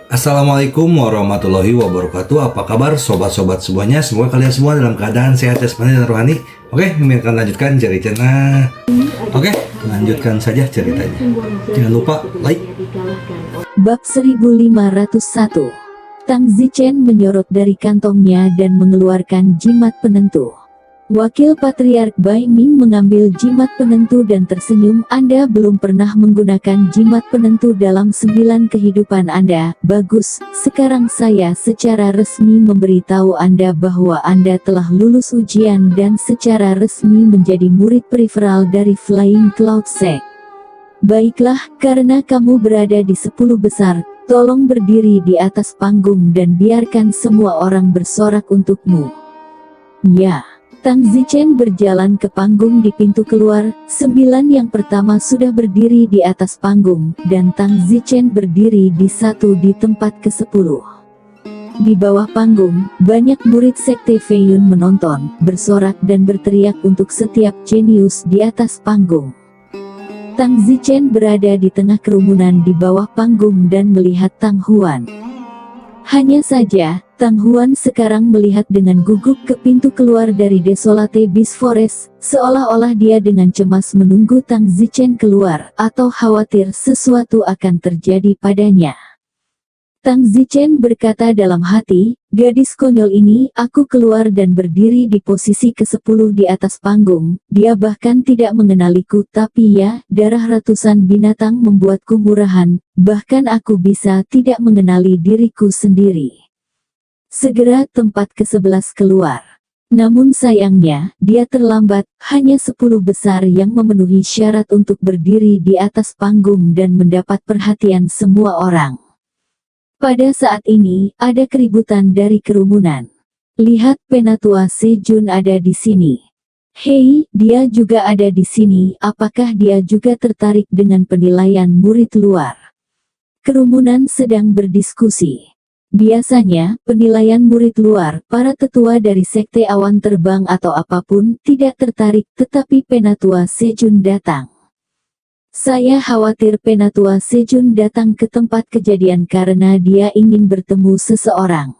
Assalamualaikum warahmatullahi wabarakatuh. Apa kabar sobat-sobat semuanya? Semoga kalian semua dalam keadaan sehat jasmani dan rohani. Oke, kami akan lanjutkan ceritanya. Oke, lanjutkan saja ceritanya. Jangan lupa like. Bab 1501. Tang Zichen menyorot dari kantongnya dan mengeluarkan jimat penentu. Wakil Patriark Bai Ming mengambil jimat penentu dan tersenyum. Anda belum pernah menggunakan jimat penentu dalam 9 kehidupan Anda. Bagus, sekarang saya secara resmi memberitahu Anda bahwa Anda telah lulus ujian dan secara resmi menjadi murid peripheral dari Flying Cloud Sect. Baiklah, karena kamu berada di 10 besar, tolong berdiri di atas panggung dan biarkan semua orang bersorak untukmu. Ya. Tang Zichen berjalan ke panggung di pintu keluar. 9 yang pertama sudah berdiri di atas panggung, dan Tang Zichen berdiri di satu di tempat ke-10. Di bawah panggung, banyak murid sekte Feiyun menonton, bersorak dan berteriak untuk setiap jenius di atas panggung. Tang Zichen berada di tengah kerumunan di bawah panggung dan melihat Tang Huan. Hanya saja, Tang Huan sekarang melihat dengan gugup ke pintu keluar dari Desolate Beast Forest, seolah-olah dia dengan cemas menunggu Tang Zichen keluar, atau khawatir sesuatu akan terjadi padanya. Tang Zichen berkata dalam hati, gadis konyol ini. Aku keluar dan berdiri di posisi ke-10 di atas panggung. Dia bahkan tidak mengenaliku, tapi ya, darah ratusan binatang membuatku murahan, bahkan aku bisa tidak mengenali diriku sendiri. Segera tempat ke-11 keluar. Namun sayangnya, dia terlambat. Hanya 10 besar yang memenuhi syarat untuk berdiri di atas panggung dan mendapat perhatian semua orang. Pada saat ini, ada keributan dari kerumunan. Lihat, Penatua Sejun ada di sini. Hei, dia juga ada di sini. Apakah dia juga tertarik dengan penilaian murid luar? Kerumunan sedang berdiskusi. Biasanya, penilaian murid luar, para tetua dari sekte awan terbang atau apapun, tidak tertarik, tetapi Penatua Sejun datang. Saya khawatir Penatua Sejun datang ke tempat kejadian karena dia ingin bertemu seseorang.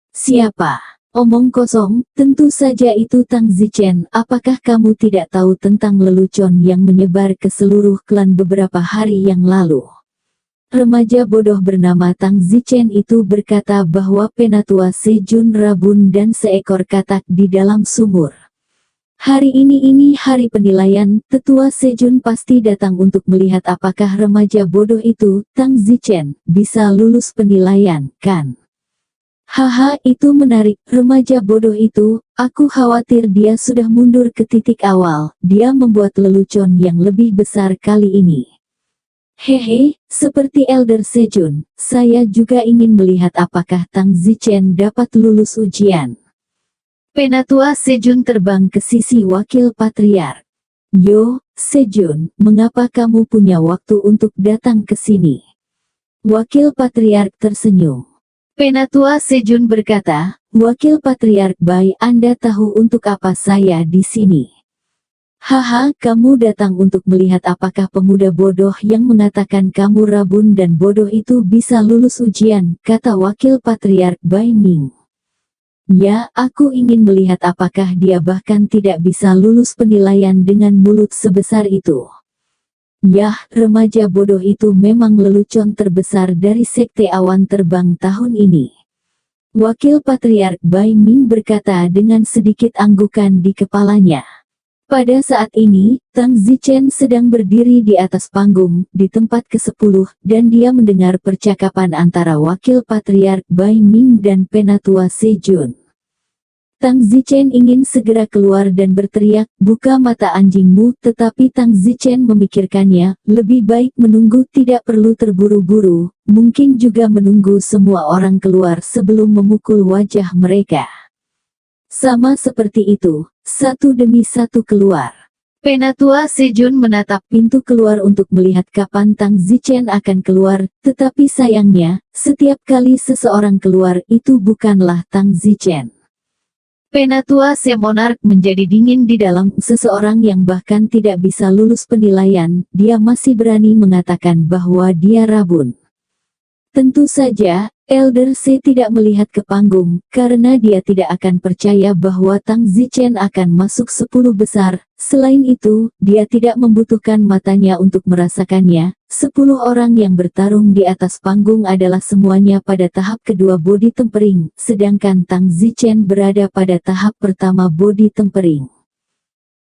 Siapa? Omong kosong, tentu saja itu Tang Zichen. Apakah kamu tidak tahu tentang lelucon yang menyebar ke seluruh klan beberapa hari yang lalu? Remaja bodoh bernama Tang Zichen itu berkata bahwa Penatua Sejun rabun dan seekor katak di dalam sumur. Hari ini hari penilaian, Tetua Sejun pasti datang untuk melihat apakah remaja bodoh itu, Tang Zichen, bisa lulus penilaian, kan? Haha, itu menarik, remaja bodoh itu. Aku khawatir dia sudah mundur ke titik awal. Dia membuat lelucon yang lebih besar kali ini. Hehe, seperti Elder Sejun, saya juga ingin melihat apakah Tang Zichen dapat lulus ujian. Penatua Sejun terbang ke sisi Wakil Patriark. Yo, Sejun, mengapa kamu punya waktu untuk datang ke sini? Wakil Patriark tersenyum. Penatua Sejun berkata, Wakil Patriark Bai, Anda tahu untuk apa saya di sini? Haha, kamu datang untuk melihat apakah pemuda bodoh yang mengatakan kamu rabun dan bodoh itu bisa lulus ujian, kata Wakil Patriark Bai Ming. Ya, aku ingin melihat apakah dia bahkan tidak bisa lulus penilaian dengan mulut sebesar itu. Yah, remaja bodoh itu memang lelucon terbesar dari sekte awan terbang tahun ini. Wakil Patriark Bai Ming berkata dengan sedikit anggukan di kepalanya. Pada saat ini, Tang Zichen sedang berdiri di atas panggung, di tempat ke-10, dan dia mendengar percakapan antara Wakil Patriark Bai Ming dan Penatua Sejun. Tang Zichen ingin segera keluar dan berteriak, buka mata anjingmu, tetapi Tang Zichen memikirkannya, lebih baik menunggu, tidak perlu terburu-buru, mungkin juga menunggu semua orang keluar sebelum memukul wajah mereka. Sama seperti itu, satu demi satu keluar. Penatua Sejun menatap pintu keluar untuk melihat kapan Tang Zichen akan keluar, tetapi sayangnya, setiap kali seseorang keluar itu bukanlah Tang Zichen. Penatua Semonark menjadi dingin di dalam. Seseorang yang bahkan tidak bisa lulus penilaian, dia masih berani mengatakan bahwa dia rabun. Tentu saja, Elder C tidak melihat ke panggung, karena dia tidak akan percaya bahwa Tang Zichen akan masuk 10 besar. Selain itu, dia tidak membutuhkan matanya untuk merasakannya. 10 orang yang bertarung di atas panggung adalah semuanya pada tahap kedua body tempering, sedangkan Tang Zichen berada pada tahap pertama body tempering.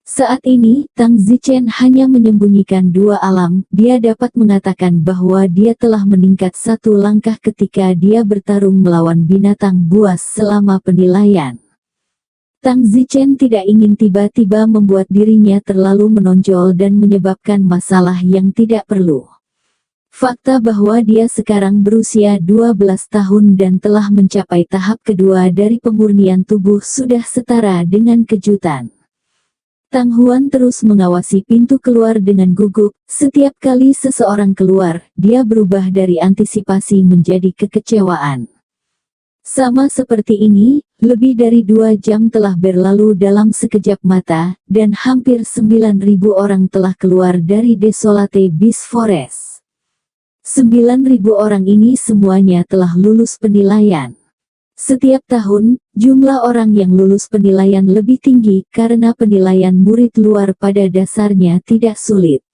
Saat ini, Tang Zichen hanya menyembunyikan dua alam. Dia dapat mengatakan bahwa dia telah meningkat satu langkah ketika dia bertarung melawan binatang buas selama penilaian. Tang Zichen tidak ingin tiba-tiba membuat dirinya terlalu menonjol dan menyebabkan masalah yang tidak perlu. Fakta bahwa dia sekarang berusia 12 tahun dan telah mencapai tahap kedua dari pemurnian tubuh sudah setara dengan kejutan. Tang Huan terus mengawasi pintu keluar dengan gugup. Setiap kali seseorang keluar, dia berubah dari antisipasi menjadi kekecewaan. Sama seperti ini, lebih dari 2 jam telah berlalu dalam sekejap mata, dan hampir 9.000 orang telah keluar dari Desolate Beast Forest. 9.000 orang ini semuanya telah lulus penilaian. Setiap tahun, jumlah orang yang lulus penilaian lebih tinggi karena penilaian murid luar pada dasarnya tidak sulit.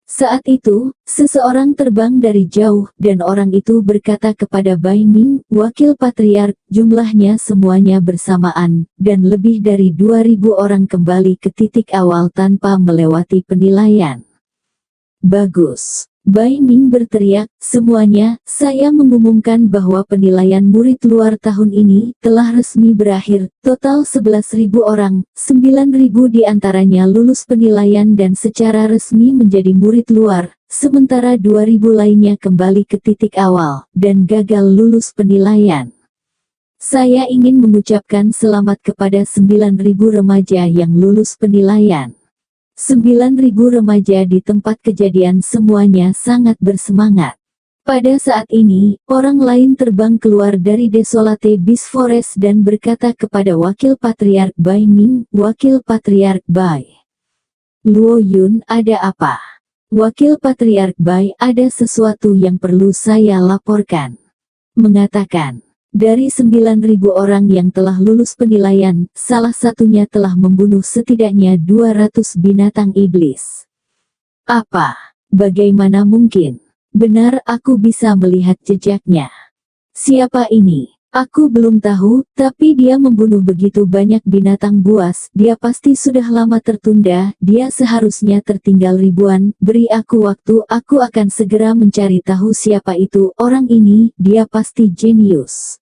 Saat itu, seseorang terbang dari jauh dan orang itu berkata kepada Bai Ming, wakil patriark, jumlahnya semuanya bersamaan, dan lebih dari 2.000 orang kembali ke titik awal tanpa melewati penilaian. Bagus. Bai Ming berteriak, semuanya, saya mengumumkan bahwa penilaian murid luar tahun ini telah resmi berakhir. Total 11.000 orang, 9.000 diantaranya lulus penilaian dan secara resmi menjadi murid luar, sementara 2.000 lainnya kembali ke titik awal, dan gagal lulus penilaian. Saya ingin mengucapkan selamat kepada 9.000 remaja yang lulus penilaian. 9.000 remaja di tempat kejadian semuanya sangat bersemangat. Pada saat ini, orang lain terbang keluar dari Desolate Beast Forest dan berkata kepada Wakil Patriark Bai Ming, Wakil Patriark Bai. Luo Yun, ada apa? Wakil Patriark Bai, ada sesuatu yang perlu saya laporkan. Mengatakan, dari 9.000 orang yang telah lulus penilaian, salah satunya telah membunuh setidaknya 200 binatang iblis. Apa? Bagaimana mungkin? Benar, aku bisa melihat jejaknya. Siapa ini? Aku belum tahu, tapi dia membunuh begitu banyak binatang buas. Dia pasti sudah lama tertunda, dia seharusnya tertinggal ribuan. Beri aku waktu, aku akan segera mencari tahu siapa itu. Orang ini, dia pasti jenius.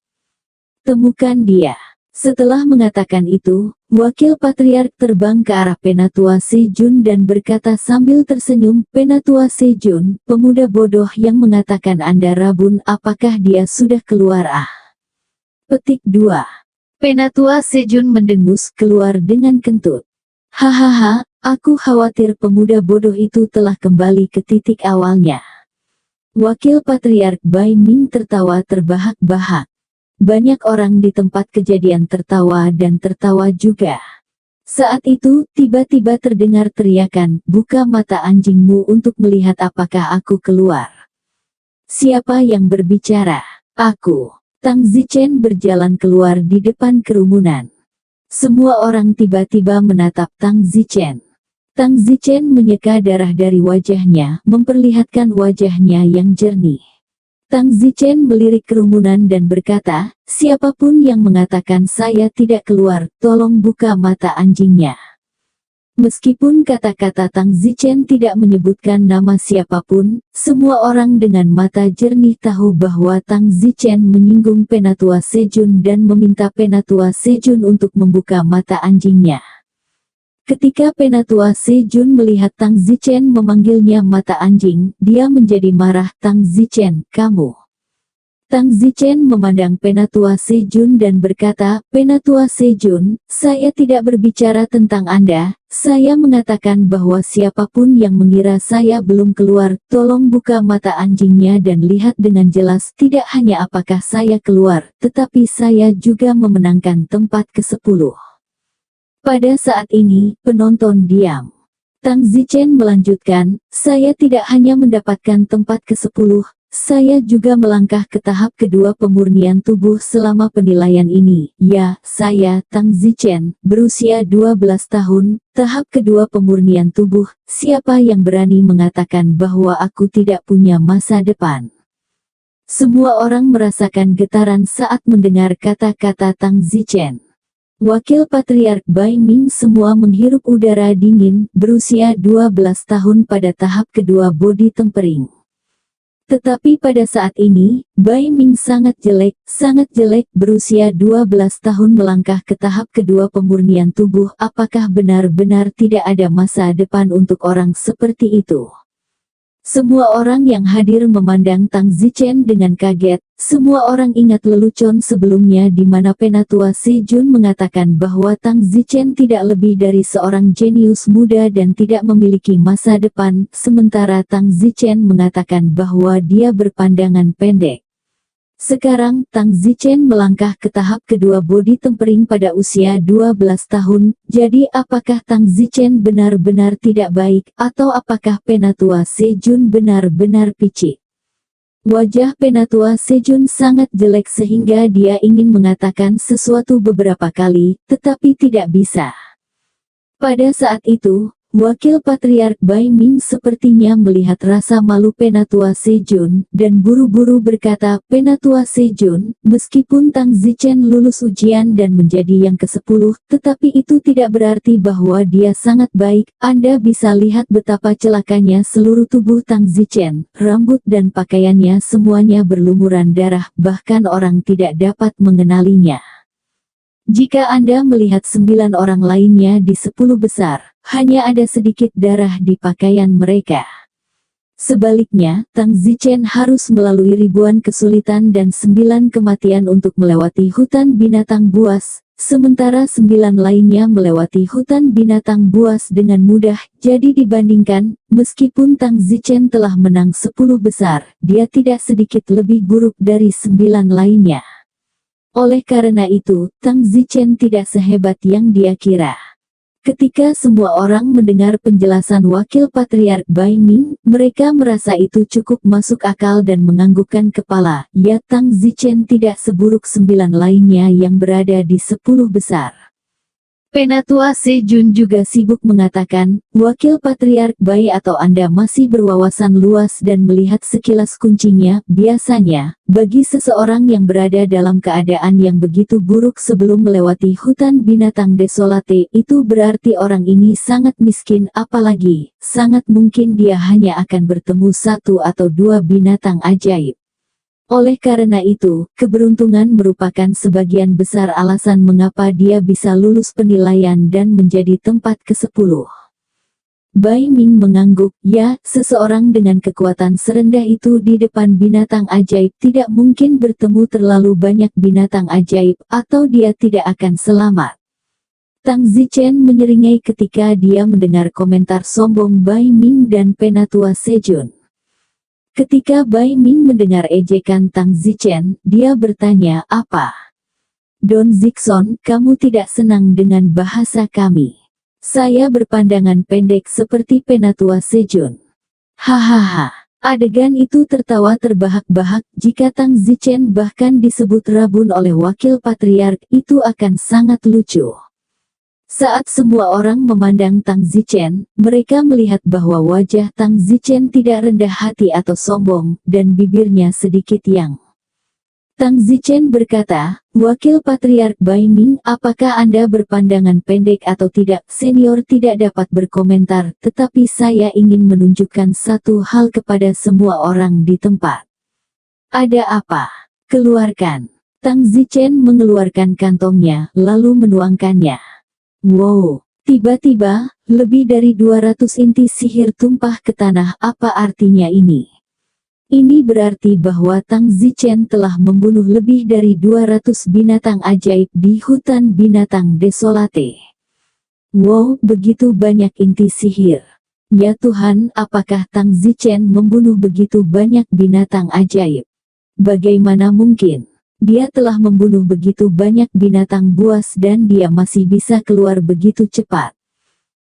Temukan dia. Setelah mengatakan itu, Wakil Patriark terbang ke arah Penatua Sejun dan berkata sambil tersenyum, Penatua Sejun, pemuda bodoh yang mengatakan Anda rabun, apakah dia sudah keluar? Petik 2. Penatua Sejun mendengus keluar dengan kentut. Hahaha, aku khawatir pemuda bodoh itu telah kembali ke titik awalnya. Wakil Patriark Bai Ming tertawa terbahak-bahak. Banyak orang di tempat kejadian tertawa dan tertawa juga. Saat itu, tiba-tiba terdengar teriakan, buka mata anjingmu untuk melihat apakah aku keluar. Siapa yang berbicara? Aku. Tang Zichen berjalan keluar di depan kerumunan. Semua orang tiba-tiba menatap Tang Zichen. Tang Zichen menyeka darah dari wajahnya, memperlihatkan wajahnya yang jernih. Tang Zichen melirik kerumunan dan berkata, siapapun yang mengatakan saya tidak keluar, tolong buka mata anjingnya. Meskipun kata-kata Tang Zichen tidak menyebutkan nama siapapun, semua orang dengan mata jernih tahu bahwa Tang Zichen menyinggung Penatua Sejun dan meminta Penatua Sejun untuk membuka mata anjingnya. Ketika Penatua Sejun melihat Tang Zichen memanggilnya mata anjing, dia menjadi marah. Tang Zichen, kamu. Tang Zichen memandang Penatua Sejun dan berkata, Penatua Sejun, saya tidak berbicara tentang Anda, saya mengatakan bahwa siapapun yang mengira saya belum keluar, tolong buka mata anjingnya dan lihat dengan jelas tidak hanya apakah saya keluar, tetapi saya juga memenangkan tempat ke-10. Pada saat ini, penonton diam. Tang Zichen melanjutkan, saya tidak hanya mendapatkan tempat ke-10, saya juga melangkah ke tahap kedua pemurnian tubuh selama penilaian ini. Ya, saya, Tang Zichen, berusia 12 tahun, tahap kedua pemurnian tubuh, siapa yang berani mengatakan bahwa aku tidak punya masa depan? Semua orang merasakan getaran saat mendengar kata-kata Tang Zichen. Wakil Patriark Bai Ming semua menghirup udara dingin, berusia 12 tahun pada tahap kedua body tempering. Tetapi pada saat ini, Bai Ming sangat jelek, berusia 12 tahun melangkah ke tahap kedua pemurnian tubuh. Apakah benar-benar tidak ada masa depan untuk orang seperti itu? Semua orang yang hadir memandang Tang Zichen dengan kaget. Semua orang ingat lelucon sebelumnya di mana Penatua Sejun mengatakan bahwa Tang Zichen tidak lebih dari seorang jenius muda dan tidak memiliki masa depan, sementara Tang Zichen mengatakan bahwa dia berpandangan pendek. Sekarang, Tang Zichen melangkah ke tahap kedua body tempering pada usia 12 tahun, jadi apakah Tang Zichen benar-benar tidak baik, atau apakah Penatua Sejun benar-benar picik? Wajah Penatua Sejun sangat jelek sehingga dia ingin mengatakan sesuatu beberapa kali, tetapi tidak bisa. Pada saat itu, Wakil Patriark Bai Ming sepertinya melihat rasa malu Penatua Sejun, dan buru-buru berkata, Penatua Sejun, meskipun Tang Zichen lulus ujian dan menjadi yang ke-10, tetapi itu tidak berarti bahwa dia sangat baik. Anda bisa lihat betapa celakanya seluruh tubuh Tang Zichen, rambut dan pakaiannya semuanya berlumuran darah, bahkan orang tidak dapat mengenalinya. Jika Anda melihat 9 orang lainnya di 10 besar, hanya ada sedikit darah di pakaian mereka. Sebaliknya, Tang Zichen harus melalui ribuan kesulitan dan 9 kematian untuk melewati hutan binatang buas, sementara 9 lainnya melewati hutan binatang buas dengan mudah. Jadi dibandingkan, meskipun Tang Zichen telah menang 10 besar, dia tidak sedikit lebih buruk dari 9 lainnya. Oleh karena itu, Tang Zichen tidak sehebat yang dia kira. Ketika semua orang mendengar penjelasan Wakil Patriark Bai Ming, mereka merasa itu cukup masuk akal dan menganggukkan kepala. Ya, Tang Zichen tidak seburuk 9 lainnya yang berada di 10 besar. Penatua Sejun juga sibuk mengatakan, Wakil Patriark Bai, atau Anda masih berwawasan luas dan melihat sekilas kuncinya. Biasanya, bagi seseorang yang berada dalam keadaan yang begitu buruk sebelum melewati hutan binatang desolate, itu berarti orang ini sangat miskin, apalagi, sangat mungkin dia hanya akan bertemu 1 atau 2 binatang ajaib. Oleh karena itu, keberuntungan merupakan sebagian besar alasan mengapa dia bisa lulus penilaian dan menjadi tempat ke-10. Bai Ming mengangguk, ya, seseorang dengan kekuatan serendah itu di depan binatang ajaib tidak mungkin bertemu terlalu banyak binatang ajaib, atau dia tidak akan selamat. Tang Zichen menyeringai ketika dia mendengar komentar sombong Bai Ming dan Penatua Sejun. Ketika Bai Ming mendengar ejekan Tang Zichen, dia bertanya, apa? Don Zixon, kamu tidak senang dengan bahasa kami? Saya berpandangan pendek seperti Penatua Sejun. Hahaha. Adegan itu tertawa terbahak-bahak. Jika Tang Zichen bahkan disebut rabun oleh Wakil Patriark, itu akan sangat lucu. Saat semua orang memandang Tang Zichen, mereka melihat bahwa wajah Tang Zichen tidak rendah hati atau sombong, dan bibirnya sedikit yang. Tang Zichen berkata, Wakil Patriark Bai Ming, apakah Anda berpandangan pendek atau tidak? Senior tidak dapat berkomentar, tetapi saya ingin menunjukkan satu hal kepada semua orang di tempat. Ada apa? Keluarkan. Tang Zichen mengeluarkan kantongnya, lalu menuangkannya. Wow, tiba-tiba, lebih dari 200 inti sihir tumpah ke tanah. Apa artinya ini? Ini berarti bahwa Tang Zichen telah membunuh lebih dari 200 binatang ajaib di hutan binatang desolate. Wow, begitu banyak inti sihir. Ya Tuhan, apakah Tang Zichen membunuh begitu banyak binatang ajaib? Bagaimana mungkin? Dia telah membunuh begitu banyak binatang buas dan dia masih bisa keluar begitu cepat.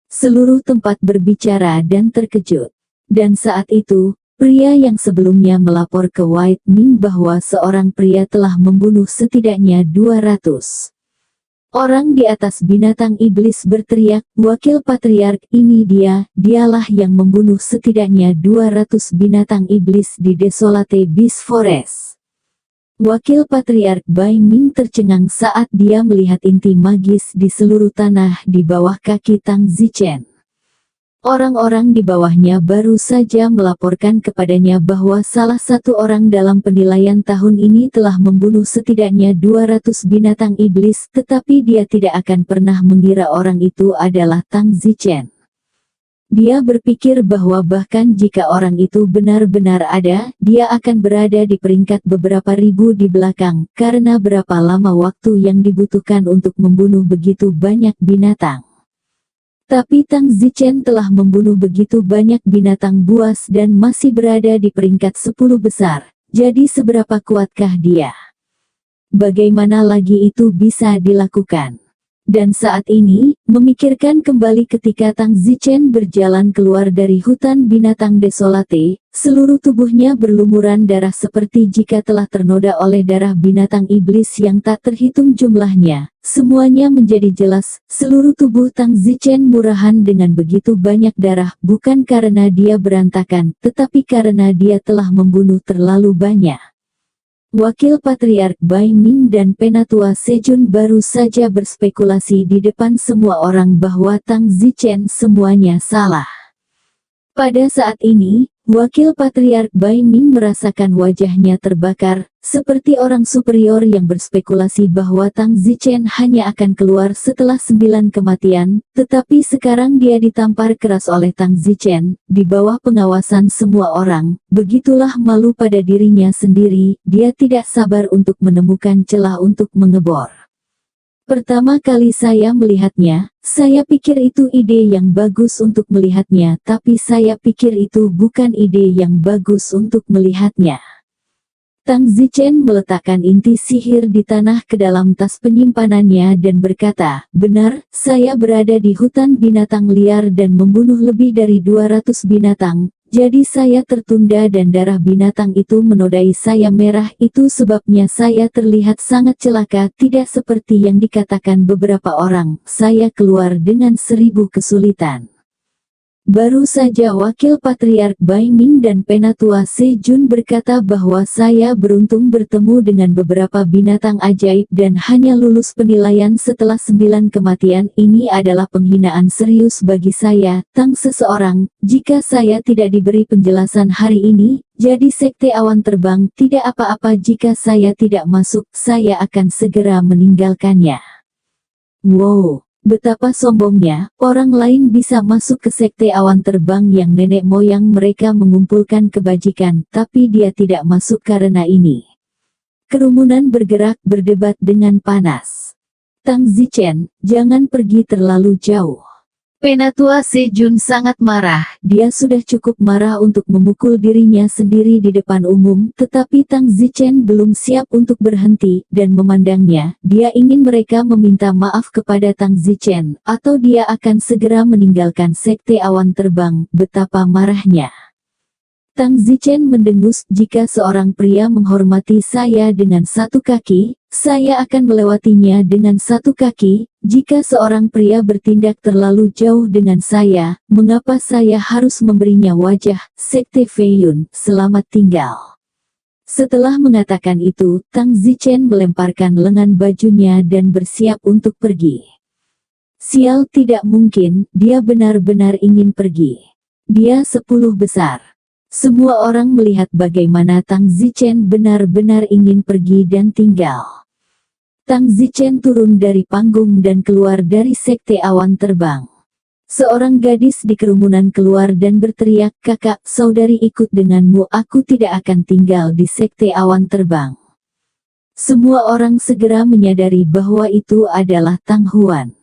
Seluruh tempat berbicara dan terkejut. Dan saat itu, pria yang sebelumnya melapor ke White Ming bahwa seorang pria telah membunuh setidaknya 200 orang di atas binatang iblis berteriak, "Wakil Patriark, ini dialah yang membunuh setidaknya 200 binatang iblis di Desolate Beast Forest." Wakil Patriark Bai Ming tercengang saat dia melihat inti magis di seluruh tanah di bawah kaki Tang Zichen. Orang-orang di bawahnya baru saja melaporkan kepadanya bahwa salah satu orang dalam penilaian tahun ini telah membunuh setidaknya 200 binatang iblis, tetapi dia tidak akan pernah mengira orang itu adalah Tang Zichen. Dia berpikir bahwa bahkan jika orang itu benar-benar ada, dia akan berada di peringkat beberapa ribu di belakang, karena berapa lama waktu yang dibutuhkan untuk membunuh begitu banyak binatang. Tapi Tang Zichen telah membunuh begitu banyak binatang buas dan masih berada di peringkat 10 besar. Jadi seberapa kuatkah dia? Bagaimana lagi itu bisa dilakukan? Dan saat ini, memikirkan kembali ketika Tang Zichen berjalan keluar dari hutan binatang desolate, seluruh tubuhnya berlumuran darah seperti jika telah ternoda oleh darah binatang iblis yang tak terhitung jumlahnya. Semuanya menjadi jelas, seluruh tubuh Tang Zichen murahan dengan begitu banyak darah, bukan karena dia berantakan, tetapi karena dia telah membunuh terlalu banyak. Wakil Patriark Bai Ming dan Penatua Sejun baru saja berspekulasi di depan semua orang bahwa Tang Zichen semuanya salah. Pada saat ini, Wakil Patriark Bai Ming merasakan wajahnya terbakar, seperti orang superior yang berspekulasi bahwa Tang Zichen hanya akan keluar setelah 9 kematian, tetapi sekarang dia ditampar keras oleh Tang Zichen, di bawah pengawasan semua orang. Begitulah malu pada dirinya sendiri, dia tidak sabar untuk menemukan celah untuk mengebor. Pertama kali saya melihatnya, saya pikir itu ide yang bagus untuk melihatnya, tapi saya pikir itu bukan ide yang bagus untuk melihatnya. Tang Zichen meletakkan inti sihir di tanah ke dalam tas penyimpanannya dan berkata, "Benar, saya berada di hutan binatang liar dan membunuh lebih dari 200 binatang. Jadi saya tertunda dan darah binatang itu menodai saya merah, itu sebabnya saya terlihat sangat celaka, tidak seperti yang dikatakan beberapa orang, saya keluar dengan 1000 kesulitan." Baru saja Wakil Patriark Bai Ming dan Penatua Sejun berkata bahwa saya beruntung bertemu dengan beberapa binatang ajaib dan hanya lulus penilaian setelah 9 kematian. Ini adalah penghinaan serius bagi saya, Tang seseorang, jika saya tidak diberi penjelasan hari ini. Jadi Sekte Awan Terbang tidak apa-apa jika saya tidak masuk, saya akan segera meninggalkannya. Wow! Betapa sombongnya, orang lain bisa masuk ke Sekte Awan Terbang yang nenek moyang mereka mengumpulkan kebajikan, tapi dia tidak masuk karena ini. Kerumunan bergerak berdebat dengan panas. Tang Zichen, jangan pergi terlalu jauh. Penatua Sejun sangat marah, dia sudah cukup marah untuk memukul dirinya sendiri di depan umum, tetapi Tang Zichen belum siap untuk berhenti, dan memandangnya, dia ingin mereka meminta maaf kepada Tang Zichen, atau dia akan segera meninggalkan Sekte Awan Terbang. Betapa marahnya. Tang Zichen mendengus, jika seorang pria menghormati saya dengan satu kaki, saya akan melewatinya dengan satu kaki. Jika seorang pria bertindak terlalu jauh dengan saya, mengapa saya harus memberinya wajah? Sekte Feiyun, selamat tinggal. Setelah mengatakan itu, Tang Zichen melemparkan lengan bajunya dan bersiap untuk pergi. Sial, tidak mungkin, dia benar-benar ingin pergi. Dia 10 besar. Semua orang melihat bagaimana Tang Zichen benar-benar ingin pergi dan tinggal. Tang Zichen turun dari panggung dan keluar dari Sekte Awan Terbang. Seorang gadis di kerumunan keluar dan berteriak, "Kakak, saudari ikut denganmu, aku tidak akan tinggal di Sekte Awan Terbang." Semua orang segera menyadari bahwa itu adalah Tang Huan.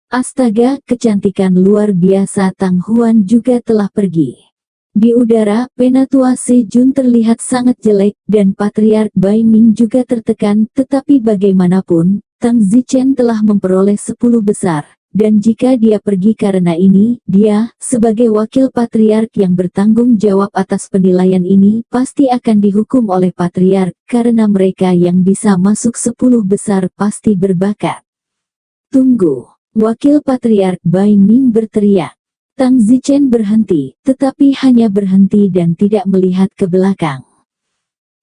Astaga, kecantikan luar biasa Tang Huan juga telah pergi. Di udara, Penatua Sejun terlihat sangat jelek, dan Patriark Bai Ming juga tertekan, tetapi bagaimanapun, Tang Zichen telah memperoleh 10 besar. dan jika dia pergi karena ini, dia, sebagai wakil patriark yang bertanggung jawab atas penilaian ini, pasti akan dihukum oleh patriark, karena mereka yang bisa masuk 10 besar pasti berbakat. Tunggu, wakil patriark Bai Ming berteriak. Tang Zichen berhenti, tetapi hanya berhenti dan tidak melihat ke belakang.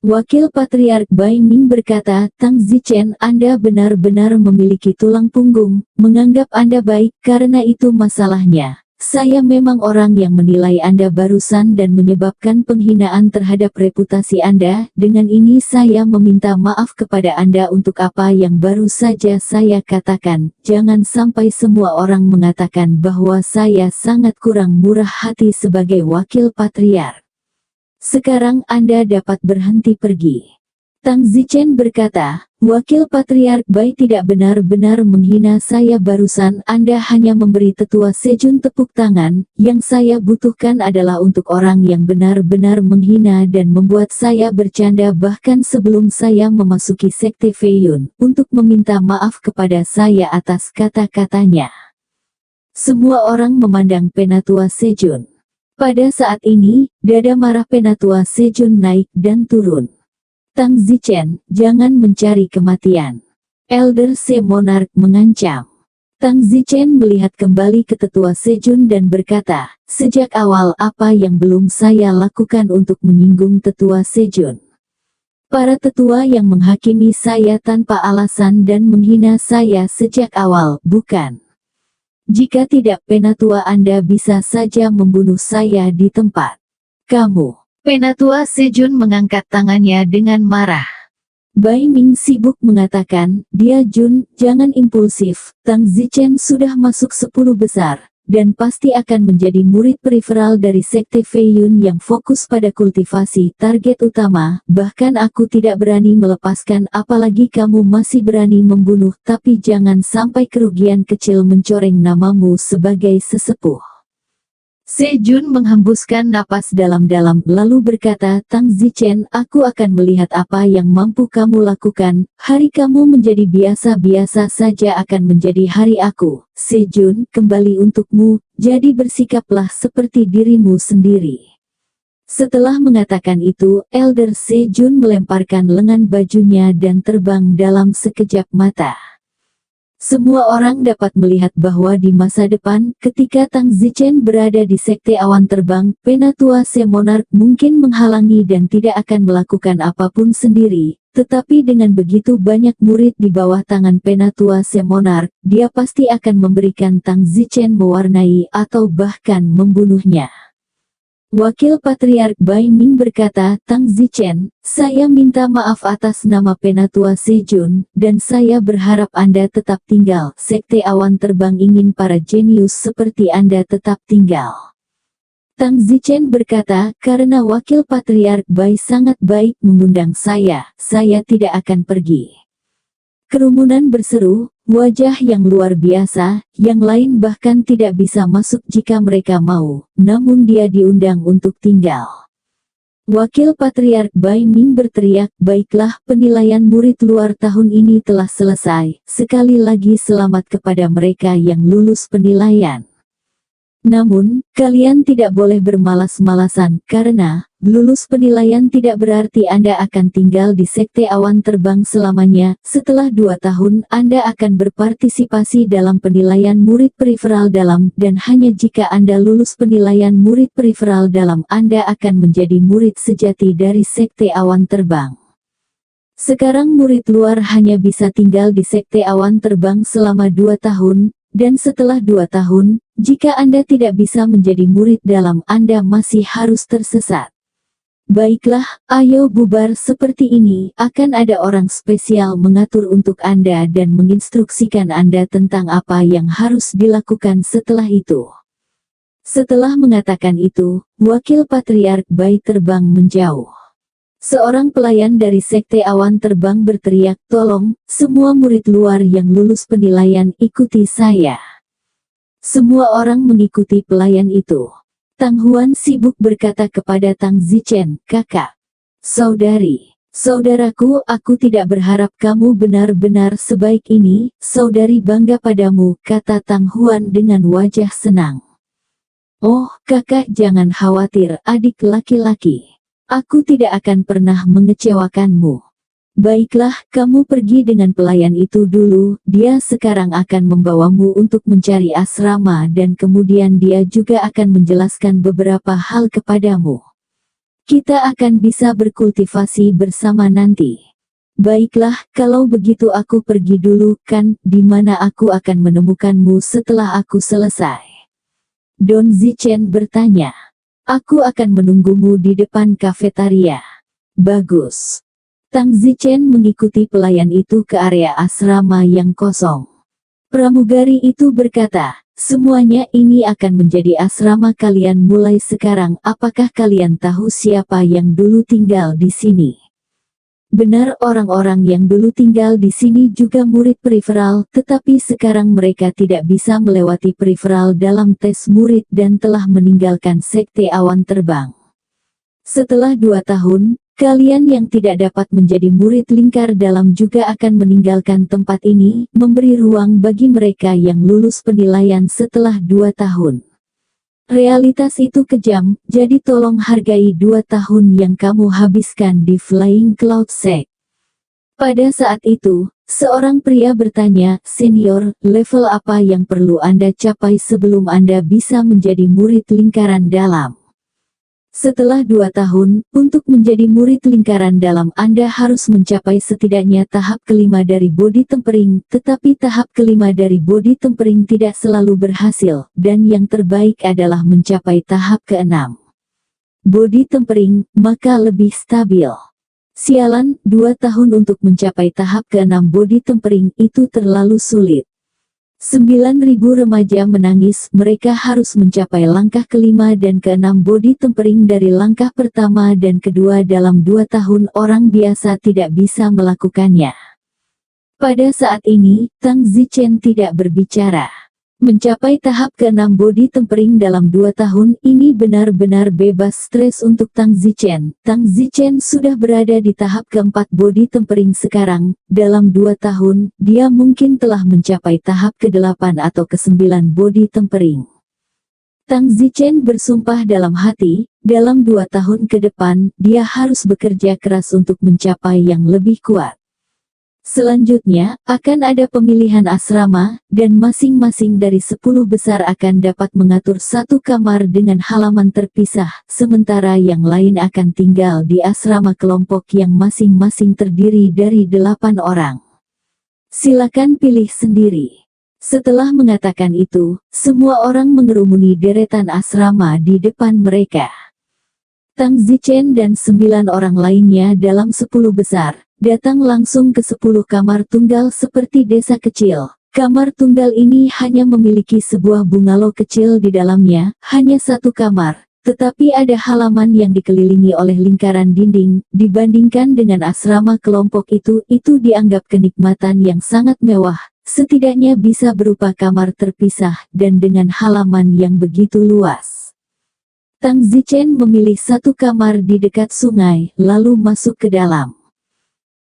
Wakil Patriark Bai Ming berkata, Tang Zichen, Anda benar-benar memiliki tulang punggung, menganggap Anda baik, karena itu masalahnya. Saya memang orang yang menilai Anda barusan dan menyebabkan penghinaan terhadap reputasi Anda. Dengan ini saya meminta maaf kepada Anda untuk apa yang baru saja saya katakan. Jangan sampai semua orang mengatakan bahwa saya sangat kurang murah hati sebagai wakil patriark. Sekarang Anda dapat berhenti pergi. Tang Zichen berkata, wakil patriark Bai tidak benar-benar menghina saya barusan. Anda hanya memberi tetua Sejun tepuk tangan. Yang saya butuhkan adalah untuk orang yang benar-benar menghina dan membuat saya bercanda bahkan sebelum saya memasuki sekte Feiyun, untuk meminta maaf kepada saya atas kata-katanya. Semua orang memandang Penatua Sejun. Pada saat ini, dada marah Penatua Sejun naik dan turun. Tang Zichen, jangan mencari kematian. Elder Se Monarch mengancam. Tang Zichen melihat kembali ke tetua Sejun dan berkata, sejak awal apa yang belum saya lakukan untuk menyinggung tetua Sejun? Para tetua yang menghakimi saya tanpa alasan dan menghina saya sejak awal, bukan? Jika tidak, Penatua Anda bisa saja membunuh saya di tempat. Kamu. Penatua Sejun mengangkat tangannya dengan marah. Bai Ming sibuk mengatakan, dia Jun, jangan impulsif. Tang Zichen sudah masuk 10 besar, dan pasti akan menjadi murid periferal dari sekte Feiyun yang fokus pada kultivasi target utama. Bahkan aku tidak berani melepaskan, apalagi kamu masih berani membunuh. Tapi jangan sampai kerugian kecil mencoreng namamu sebagai sesepuh. Sejun menghembuskan napas dalam-dalam lalu berkata, Tang Zichen, aku akan melihat apa yang mampu kamu lakukan. Hari kamu menjadi biasa-biasa saja akan menjadi hari aku. Sejun, kembali untukmu, jadi bersikaplah seperti dirimu sendiri. Setelah mengatakan itu, Elder Sejun melemparkan lengan bajunya dan terbang dalam sekejap mata. Semua orang dapat melihat bahwa di masa depan, ketika Tang Zichen berada di sekte awan terbang, Penatua Se Monarch mungkin menghalangi dan tidak akan melakukan apapun sendiri. Tetapi dengan begitu banyak murid di bawah tangan Penatua Se Monarch, dia pasti akan memberikan Tang Zichen mewarnai atau bahkan membunuhnya. Wakil Patriark Bai Ming berkata, Tang Zichen, saya minta maaf atas nama Penatua Sejun, dan saya berharap Anda tetap tinggal. Sekte awan terbang ingin para jenius seperti Anda tetap tinggal. Tang Zichen berkata, karena Wakil Patriark Bai sangat baik mengundang saya tidak akan pergi. Kerumunan berseru, wajah yang luar biasa, yang lain bahkan tidak bisa masuk jika mereka mau, namun dia diundang untuk tinggal. Wakil Patriark Bai Ming berteriak, baiklah, penilaian murid luar tahun ini telah selesai, sekali lagi selamat kepada mereka yang lulus penilaian. Namun, kalian tidak boleh bermalas-malasan, karena lulus penilaian tidak berarti Anda akan tinggal di sekte awan terbang selamanya. Setelah 2 tahun, Anda akan berpartisipasi dalam penilaian murid periferal dalam, dan hanya jika Anda lulus penilaian murid periferal dalam, Anda akan menjadi murid sejati dari sekte awan terbang. Sekarang murid luar hanya bisa tinggal di sekte awan terbang selama 2 tahun, dan setelah 2 tahun, jika Anda tidak bisa menjadi murid dalam, Anda masih harus tersesat. Baiklah, ayo bubar seperti ini, akan ada orang spesial mengatur untuk Anda dan menginstruksikan Anda tentang apa yang harus dilakukan setelah itu. Setelah mengatakan itu, Wakil Patriark Bai terbang menjauh. Seorang pelayan dari sekte awan terbang berteriak, tolong, semua murid luar yang lulus penilaian ikuti saya. Semua orang mengikuti pelayan itu. Tang Huan sibuk berkata kepada Tang Zichen, kakak, saudari, Saudaraku, aku tidak berharap kamu benar-benar sebaik ini, saudari bangga padamu, kata Tang Huan dengan wajah senang. Oh, kakak jangan khawatir, adik laki-laki. Aku tidak akan pernah mengecewakanmu. Baiklah, kamu pergi dengan pelayan itu dulu, dia sekarang akan membawamu untuk mencari asrama dan kemudian dia juga akan menjelaskan beberapa hal kepadamu. Kita akan bisa berkultivasi bersama nanti. Baiklah, kalau begitu aku pergi dulu, kan, di mana aku akan menemukanmu setelah aku selesai. Don Zichen bertanya. Aku akan menunggumu di depan kafetaria. Bagus. Tang Zichen mengikuti pelayan itu ke area asrama yang kosong. Pramugari itu berkata, semuanya ini akan menjadi asrama kalian mulai sekarang. Apakah kalian tahu siapa yang dulu tinggal di sini? Benar, orang-orang yang dulu tinggal di sini juga murid preferal, tetapi sekarang mereka tidak bisa melewati preferal dalam tes murid dan telah meninggalkan sekte awan terbang. Setelah 2 tahun, kalian yang tidak dapat menjadi murid lingkar dalam juga akan meninggalkan tempat ini, memberi ruang bagi mereka yang lulus penilaian setelah 2 tahun. Realitas itu kejam, jadi tolong hargai 2 tahun yang kamu habiskan di Flying Cloud Sect. Pada saat itu, seorang pria bertanya, Senior, level apa yang perlu Anda capai sebelum Anda bisa menjadi murid lingkaran dalam? Setelah 2 tahun, untuk menjadi murid lingkaran dalam Anda harus mencapai setidaknya tahap kelima dari body tempering, tetapi tahap kelima dari body tempering tidak selalu berhasil, dan yang terbaik adalah mencapai tahap ke-6. Body tempering, maka lebih stabil. Sialan, 2 tahun untuk mencapai tahap ke-6 body tempering itu terlalu sulit. 9.000 remaja menangis, mereka harus mencapai langkah kelima dan ke-6 body tempering dari langkah pertama dan kedua dalam 2 tahun. Orang biasa tidak bisa melakukannya. Pada saat ini, Tang Zichen tidak berbicara. Mencapai tahap ke-6 body tempering dalam 2 tahun ini benar-benar bebas stres untuk Tang Zichen. Tang Zichen sudah berada di tahap ke-4 body tempering sekarang. Dalam 2 tahun, dia mungkin telah mencapai tahap ke-8 atau ke-9 body tempering. Tang Zichen bersumpah dalam hati, dalam 2 tahun ke depan, dia harus bekerja keras untuk mencapai yang lebih kuat. Selanjutnya, akan ada pemilihan asrama, dan masing-masing dari 10 besar akan dapat mengatur 1 kamar dengan halaman terpisah, sementara yang lain akan tinggal di asrama kelompok yang masing-masing terdiri dari 8 orang. Silakan pilih sendiri. Setelah mengatakan itu, semua orang mengerumuni deretan asrama di depan mereka. Tang Zichen dan 9 orang lainnya dalam 10 besar, datang langsung ke 10 kamar tunggal seperti desa kecil. Kamar tunggal ini hanya memiliki sebuah bungalow kecil di dalamnya, hanya 1 kamar, tetapi ada halaman yang dikelilingi oleh lingkaran dinding. Dibandingkan dengan asrama kelompok itu dianggap kenikmatan yang sangat mewah, setidaknya bisa berupa kamar terpisah dan dengan halaman yang begitu luas. Tang Zichen memilih 1 kamar di dekat sungai, lalu masuk ke dalam.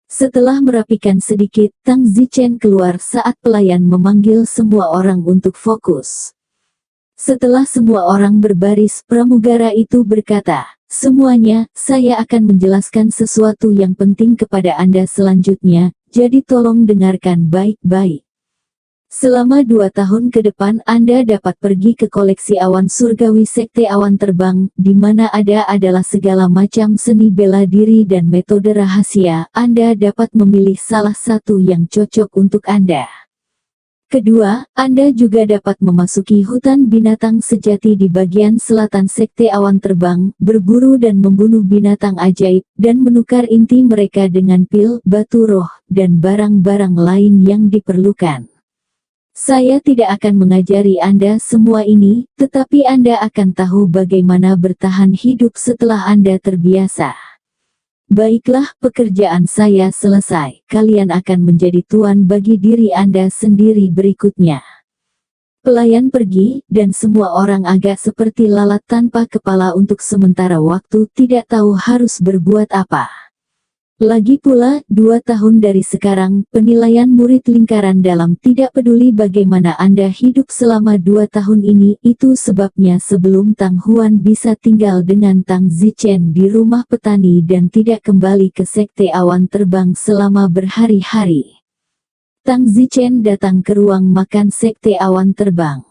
Setelah merapikan sedikit, Tang Zichen keluar saat pelayan memanggil semua orang untuk fokus. Setelah semua orang berbaris, pramugara itu berkata, semuanya, saya akan menjelaskan sesuatu yang penting kepada Anda selanjutnya, jadi tolong dengarkan baik-baik. Selama 2 tahun ke depan Anda dapat pergi ke koleksi awan surgawi sekte awan terbang, di mana ada adalah segala macam seni bela diri dan metode rahasia. Anda dapat memilih salah satu yang cocok untuk Anda. Kedua, Anda juga dapat memasuki hutan binatang sejati di bagian selatan sekte awan terbang, berburu dan membunuh binatang ajaib, dan menukar inti mereka dengan pil, batu roh, dan barang-barang lain yang diperlukan. Saya tidak akan mengajari Anda semua ini, tetapi Anda akan tahu bagaimana bertahan hidup setelah Anda terbiasa. Baiklah, pekerjaan saya selesai. Kalian akan menjadi tuan bagi diri Anda sendiri berikutnya. Pelayan pergi, dan semua orang agak seperti lalat tanpa kepala untuk sementara waktu, tidak tahu harus berbuat apa. Lagi pula, 2 tahun dari sekarang, penilaian murid lingkaran dalam tidak peduli bagaimana Anda hidup selama 2 tahun ini, itu sebabnya sebelum Tang Huan bisa tinggal dengan Tang Zichen di rumah petani dan tidak kembali ke sekte awan terbang selama berhari-hari. Tang Zichen datang ke ruang makan sekte awan terbang.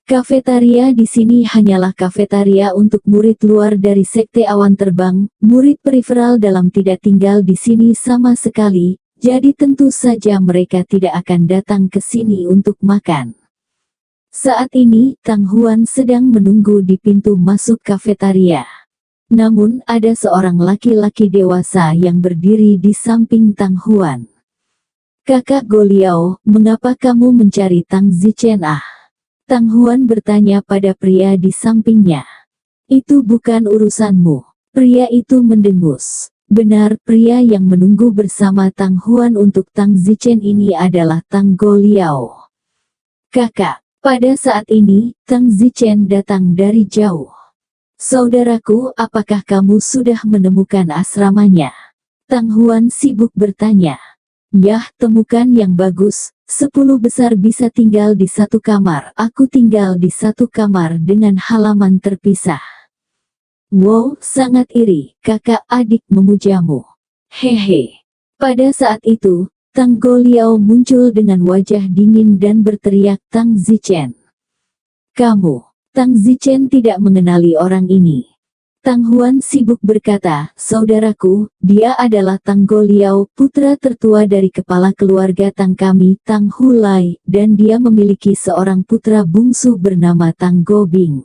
Kafetaria di sini hanyalah kafetaria untuk murid luar dari sekte awan terbang, murid periferal dalam tidak tinggal di sini sama sekali, jadi tentu saja mereka tidak akan datang ke sini untuk makan. Saat ini, Tang Huan sedang menunggu di pintu masuk kafetaria. Namun, ada seorang laki-laki dewasa yang berdiri di samping Tang Huan. "Kakak Goliao, mengapa kamu mencari Tang Zichen ah?" Tang Huan bertanya pada pria di sampingnya. "Itu bukan urusanmu." Pria itu mendengus. Benar, pria yang menunggu bersama Tang Huan untuk Tang Zichen ini adalah Tang Goliao. "Kakak." Pada saat ini, Tang Zichen datang dari jauh. "Saudaraku, apakah kamu sudah menemukan asramanya?" Tang Huan sibuk bertanya. "Yah, temukan yang bagus. 10 besar bisa tinggal di satu kamar. Aku tinggal di satu kamar dengan halaman terpisah." "Wow, sangat iri, kakak adik memujamu. Hehe." Pada saat itu, Tang Goliao muncul dengan wajah dingin dan berteriak, "Tang Zichen. Kamu." Tang Zichen tidak mengenali orang ini. Tang Huan sibuk berkata, "Saudaraku, dia adalah Tang Goliao, putra tertua dari kepala keluarga Tang kami, Tang Hulai, dan dia memiliki seorang putra bungsu bernama Tang Gobing."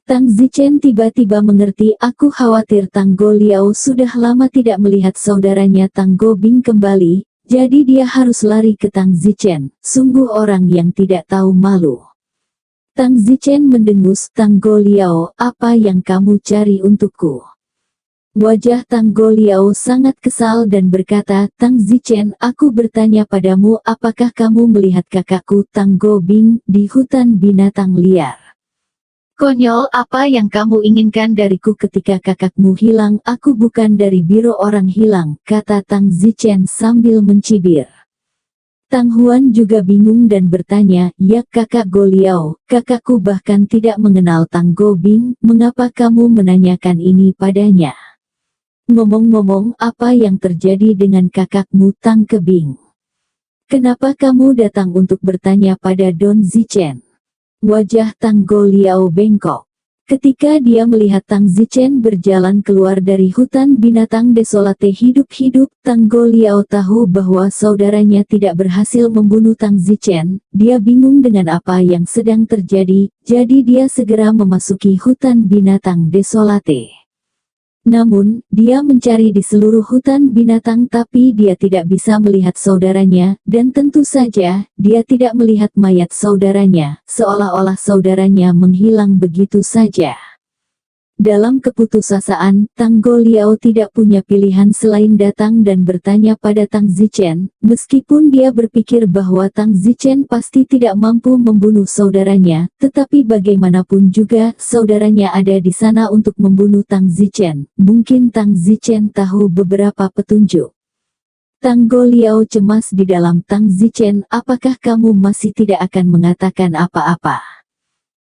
Tang Zichen tiba-tiba mengerti, aku khawatir Tang Goliao sudah lama tidak melihat saudaranya Tang Gobing kembali, jadi dia harus lari ke Tang Zichen, sungguh orang yang tidak tahu malu. Tang Zichen mendengus, "Tang Goliao, apa yang kamu cari untukku?" Wajah Tang Goliao sangat kesal dan berkata, "Tang Zichen, aku bertanya padamu, apakah kamu melihat kakakku Tang Gobing di hutan binatang liar?" "Konyol, apa yang kamu inginkan dariku ketika kakakmu hilang? Aku bukan dari biro orang hilang," kata Tang Zichen sambil mencibir. Tang Huan juga bingung dan bertanya, "Ya kakak Goliao, kakakku bahkan tidak mengenal Tang Gobing, mengapa kamu menanyakan ini padanya? Ngomong-ngomong, apa yang terjadi dengan kakakmu Tang Kebing? Kenapa kamu datang untuk bertanya pada Don Zichen?" Wajah Tang Goliao bengkok. Ketika dia melihat Tang Zichen berjalan keluar dari hutan binatang desolate hidup-hidup, Tang Goliao tahu bahwa saudaranya tidak berhasil membunuh Tang Zichen. Dia bingung dengan apa yang sedang terjadi, jadi dia segera memasuki hutan binatang desolate. Namun, dia mencari di seluruh hutan binatang tapi dia tidak bisa melihat saudaranya, dan tentu saja, dia tidak melihat mayat saudaranya, seolah-olah saudaranya menghilang begitu saja. Dalam keputusasaan, Tang Goliao tidak punya pilihan selain datang dan bertanya pada Tang Zichen, meskipun dia berpikir bahwa Tang Zichen pasti tidak mampu membunuh saudaranya, tetapi bagaimanapun juga, saudaranya ada di sana untuk membunuh Tang Zichen. Mungkin Tang Zichen tahu beberapa petunjuk. Tang Goliao cemas di dalam. "Tang Zichen, apakah kamu masih tidak akan mengatakan apa-apa?"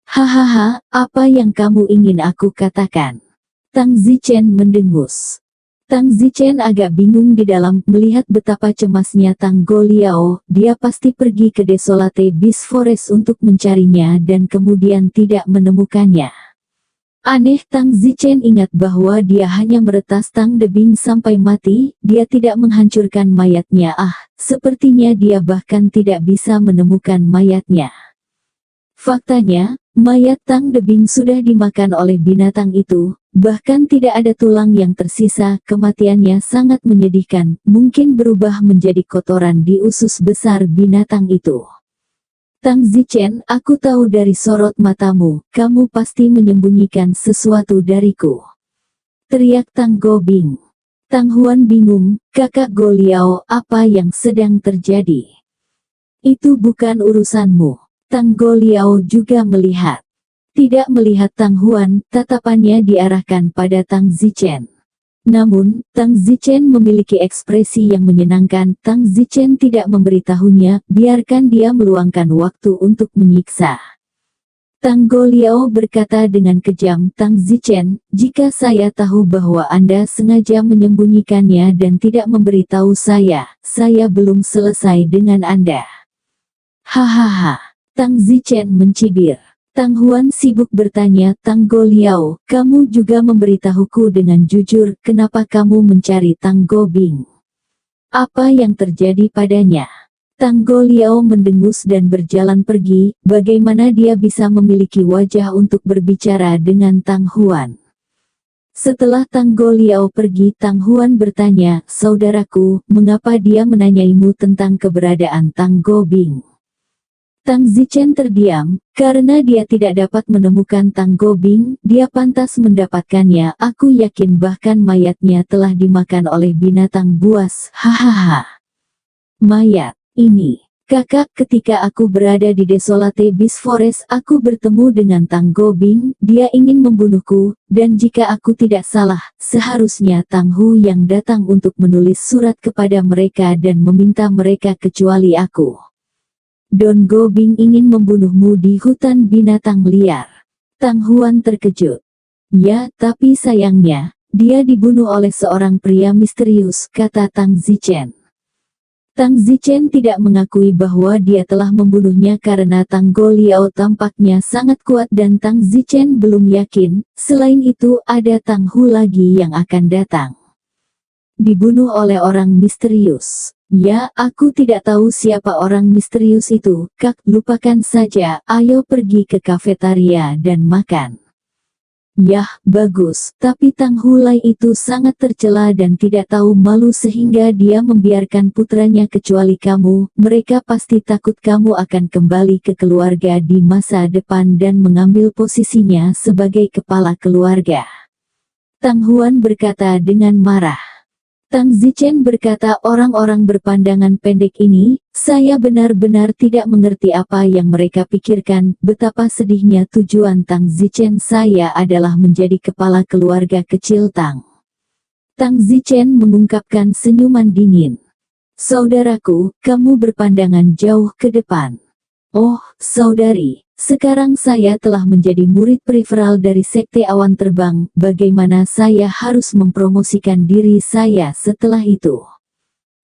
"Hahaha, apa yang kamu ingin aku katakan?" Tang Zichen mendengus. Tang Zichen agak bingung di dalam, melihat betapa cemasnya Tang Goliao, dia pasti pergi ke Desolate Beast Forest untuk mencarinya dan kemudian tidak menemukannya. Aneh, Tang Zichen ingat bahwa dia hanya meretas Tang Debing sampai mati, dia tidak menghancurkan mayatnya. Sepertinya dia bahkan tidak bisa menemukan mayatnya. Faktanya, mayat Tang Debing sudah dimakan oleh binatang itu, bahkan tidak ada tulang yang tersisa. Kematiannya sangat menyedihkan, mungkin berubah menjadi kotoran di usus besar binatang itu. "Tang Zichen, aku tahu dari sorot matamu, kamu pasti menyembunyikan sesuatu dariku," teriak Tang Gobing. Tang Huan bingung, "Kakak Goliao, apa yang sedang terjadi?" "Itu bukan urusanmu." Tang Goliao juga melihat. Tidak melihat Tang Huan, tatapannya diarahkan pada Tang Zichen. Namun, Tang Zichen memiliki ekspresi yang menyenangkan. Tang Zichen tidak memberitahunya, biarkan dia meluangkan waktu untuk menyiksa. Tang Goliao berkata dengan kejam, Tang Zichen, jika saya tahu bahwa Anda sengaja menyembunyikannya dan tidak memberitahu saya belum selesai dengan Anda. Hahaha. Tang Zichen mencibir. Tang Huan sibuk bertanya, Tang Goliao, kamu juga memberitahuku dengan jujur, kenapa kamu mencari Tang Gobing? Apa yang terjadi padanya? Tang Goliao mendengus dan berjalan pergi. Bagaimana dia bisa memiliki wajah untuk berbicara dengan Tang Huan? Setelah Tang Goliao pergi, Tang Huan bertanya, saudaraku, mengapa dia menanyaimu tentang keberadaan Tang Gobing? Tang Zichen terdiam, karena dia tidak dapat menemukan Tang Gobing, dia pantas mendapatkannya, aku yakin bahkan mayatnya telah dimakan oleh binatang buas, hahaha. Mayat, ini. Kakak, ketika aku berada di Desolate Beast Forest, aku bertemu dengan Tang Gobing, dia ingin membunuhku, dan jika aku tidak salah, seharusnya Tang Hu yang datang untuk menulis surat kepada mereka dan meminta mereka kecuali aku. Don Gobing ingin membunuhmu di hutan binatang liar. Tang Huan terkejut. Ya, tapi sayangnya, dia dibunuh oleh seorang pria misterius, kata Tang Zichen. Tang Zichen tidak mengakui bahwa dia telah membunuhnya karena Tang Goliao tampaknya sangat kuat dan Tang Zichen belum yakin. Selain itu, ada Tang Hu lagi yang akan datang. Dibunuh oleh orang misterius. Ya, aku tidak tahu siapa orang misterius itu, Kak, lupakan saja, ayo pergi ke kafetaria dan makan. Yah, bagus, tapi Tang Hulai itu sangat tercela dan tidak tahu malu sehingga dia membiarkan putranya kecuali kamu, mereka pasti takut kamu akan kembali ke keluarga di masa depan dan mengambil posisinya sebagai kepala keluarga. Tang Huan berkata dengan marah. Tang Zichen berkata, orang-orang berpandangan pendek ini, saya benar-benar tidak mengerti apa yang mereka pikirkan, betapa sedihnya tujuan Tang Zichen saya adalah menjadi kepala keluarga kecil Tang. Tang Zichen mengungkapkan senyuman dingin. Saudaraku, kamu berpandangan jauh ke depan. Oh, saudari. Sekarang saya telah menjadi murid periferal dari Sekte Awan Terbang, bagaimana saya harus mempromosikan diri saya setelah itu?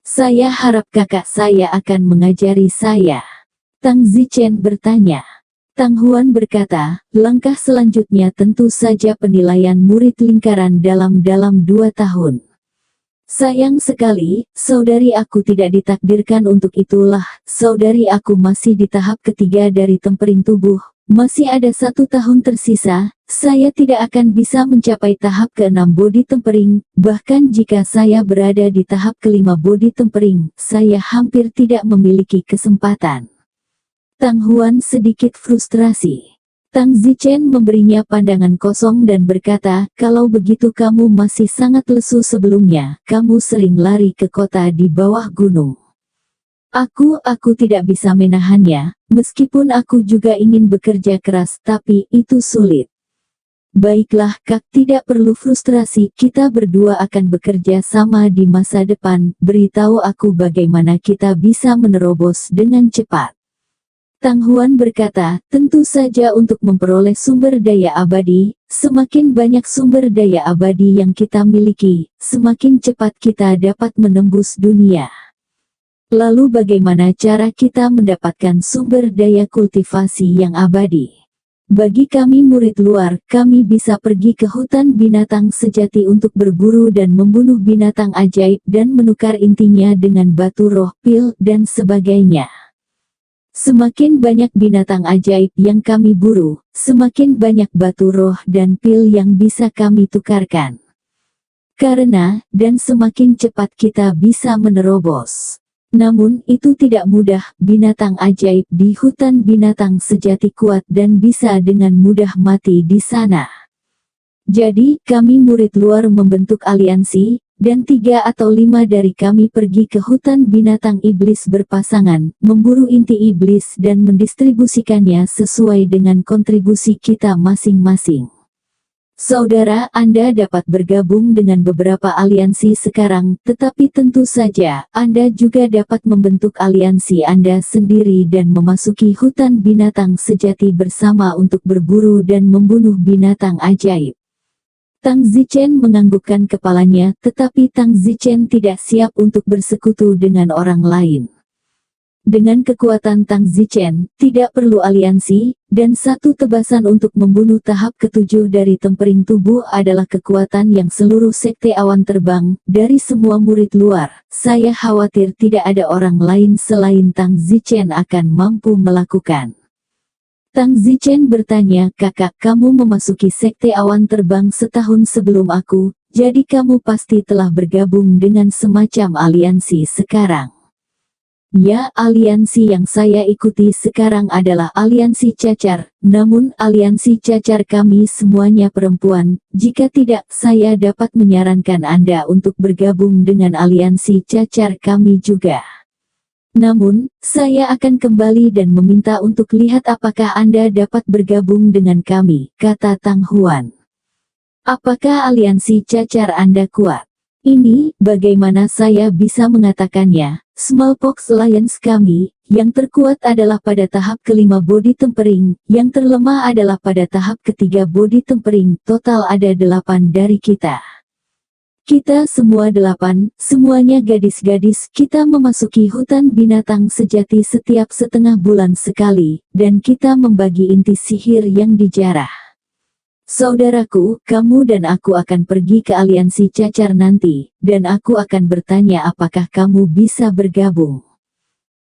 Saya harap kakak saya akan mengajari saya. Tang Zichen bertanya. Tang Huan berkata, langkah selanjutnya tentu saja penilaian murid lingkaran dalam 2 tahun. Sayang sekali, saudari aku tidak ditakdirkan untuk itulah, saudari aku masih di tahap ketiga dari tempering tubuh, masih ada 1 tahun tersisa, saya tidak akan bisa mencapai tahap ke-6 body tempering, bahkan jika saya berada di tahap ke-5 body tempering, saya hampir tidak memiliki kesempatan. Tang Huan sedikit frustrasi. Tang Zichen memberinya pandangan kosong dan berkata, kalau begitu kamu masih sangat lesu sebelumnya, kamu sering lari ke kota di bawah gunung. Aku tidak bisa menahannya, meskipun aku juga ingin bekerja keras, tapi itu sulit. Baiklah Kak, tidak perlu frustrasi, kita berdua akan bekerja sama di masa depan, beritahu aku bagaimana kita bisa menerobos dengan cepat. Tang Huan berkata, tentu saja untuk memperoleh sumber daya abadi, semakin banyak sumber daya abadi yang kita miliki, semakin cepat kita dapat menembus dunia. Lalu bagaimana cara kita mendapatkan sumber daya kultivasi yang abadi? Bagi kami murid luar, kami bisa pergi ke hutan binatang sejati untuk berburu dan membunuh binatang ajaib dan menukar intinya dengan batu roh, pil, dan sebagainya. Semakin banyak binatang ajaib yang kami buru, semakin banyak batu roh dan pil yang bisa kami tukarkan. Karena, dan semakin cepat kita bisa menerobos. Namun, itu tidak mudah, binatang ajaib di hutan binatang sejati kuat dan bisa dengan mudah mati di sana. Jadi, kami murid luar membentuk aliansi, dan 3 atau 5 dari kami pergi ke hutan binatang iblis berpasangan, memburu inti iblis dan mendistribusikannya sesuai dengan kontribusi kita masing-masing. Saudara, Anda dapat bergabung dengan beberapa aliansi sekarang, tetapi tentu saja Anda juga dapat membentuk aliansi Anda sendiri dan memasuki hutan binatang sejati bersama untuk berburu dan membunuh binatang ajaib. Tang Zichen menganggukkan kepalanya, tetapi Tang Zichen tidak siap untuk bersekutu dengan orang lain. Dengan kekuatan Tang Zichen, tidak perlu aliansi, dan satu tebasan untuk membunuh tahap ketujuh dari tempering tubuh adalah kekuatan yang seluruh sekte awan terbang, dari semua murid luar. Saya khawatir tidak ada orang lain selain Tang Zichen akan mampu melakukan. Tang Zichen bertanya, kakak, kamu memasuki sekte awan terbang setahun sebelum aku, jadi kamu pasti telah bergabung dengan semacam aliansi sekarang. Ya, aliansi yang saya ikuti sekarang adalah aliansi cacar, namun aliansi cacar kami semuanya perempuan. Jika tidak, saya dapat menyarankan Anda untuk bergabung dengan aliansi cacar kami juga. Namun, saya akan kembali dan meminta untuk lihat apakah Anda dapat bergabung dengan kami, kata Tang Huan. Apakah aliansi cacar Anda kuat? Ini, bagaimana saya bisa mengatakannya? Smallpox Alliance kami, yang terkuat adalah pada tahap kelima body tempering, yang terlemah adalah pada tahap ketiga body tempering, total ada 8 dari kita. Kita semua 8, semuanya gadis-gadis, kita memasuki hutan binatang sejati setiap setengah bulan sekali, dan kita membagi inti sihir yang dijarah. Saudaraku, kamu dan aku akan pergi ke aliansi cacar nanti, dan aku akan bertanya apakah kamu bisa bergabung.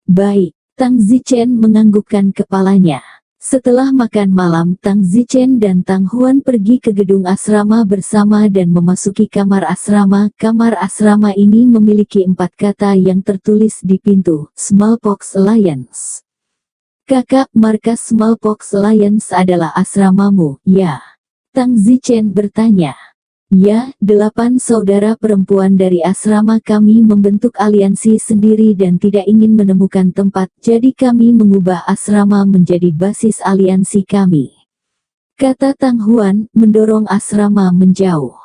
Baik, Tang Zichen menganggukkan kepalanya. Setelah makan malam, Tang Zichen dan Tang Huan pergi ke gedung asrama bersama dan memasuki kamar asrama. Kamar asrama ini memiliki 4 kata yang tertulis di pintu, Smallpox Alliance. Kakak, markas Smallpox Alliance adalah asramamu, ya? Tang Zichen bertanya. Ya, 8 saudara perempuan dari asrama kami membentuk aliansi sendiri dan tidak ingin menemukan tempat, jadi kami mengubah asrama menjadi basis aliansi kami. Kata Tang Huan, mendorong asrama menjauh.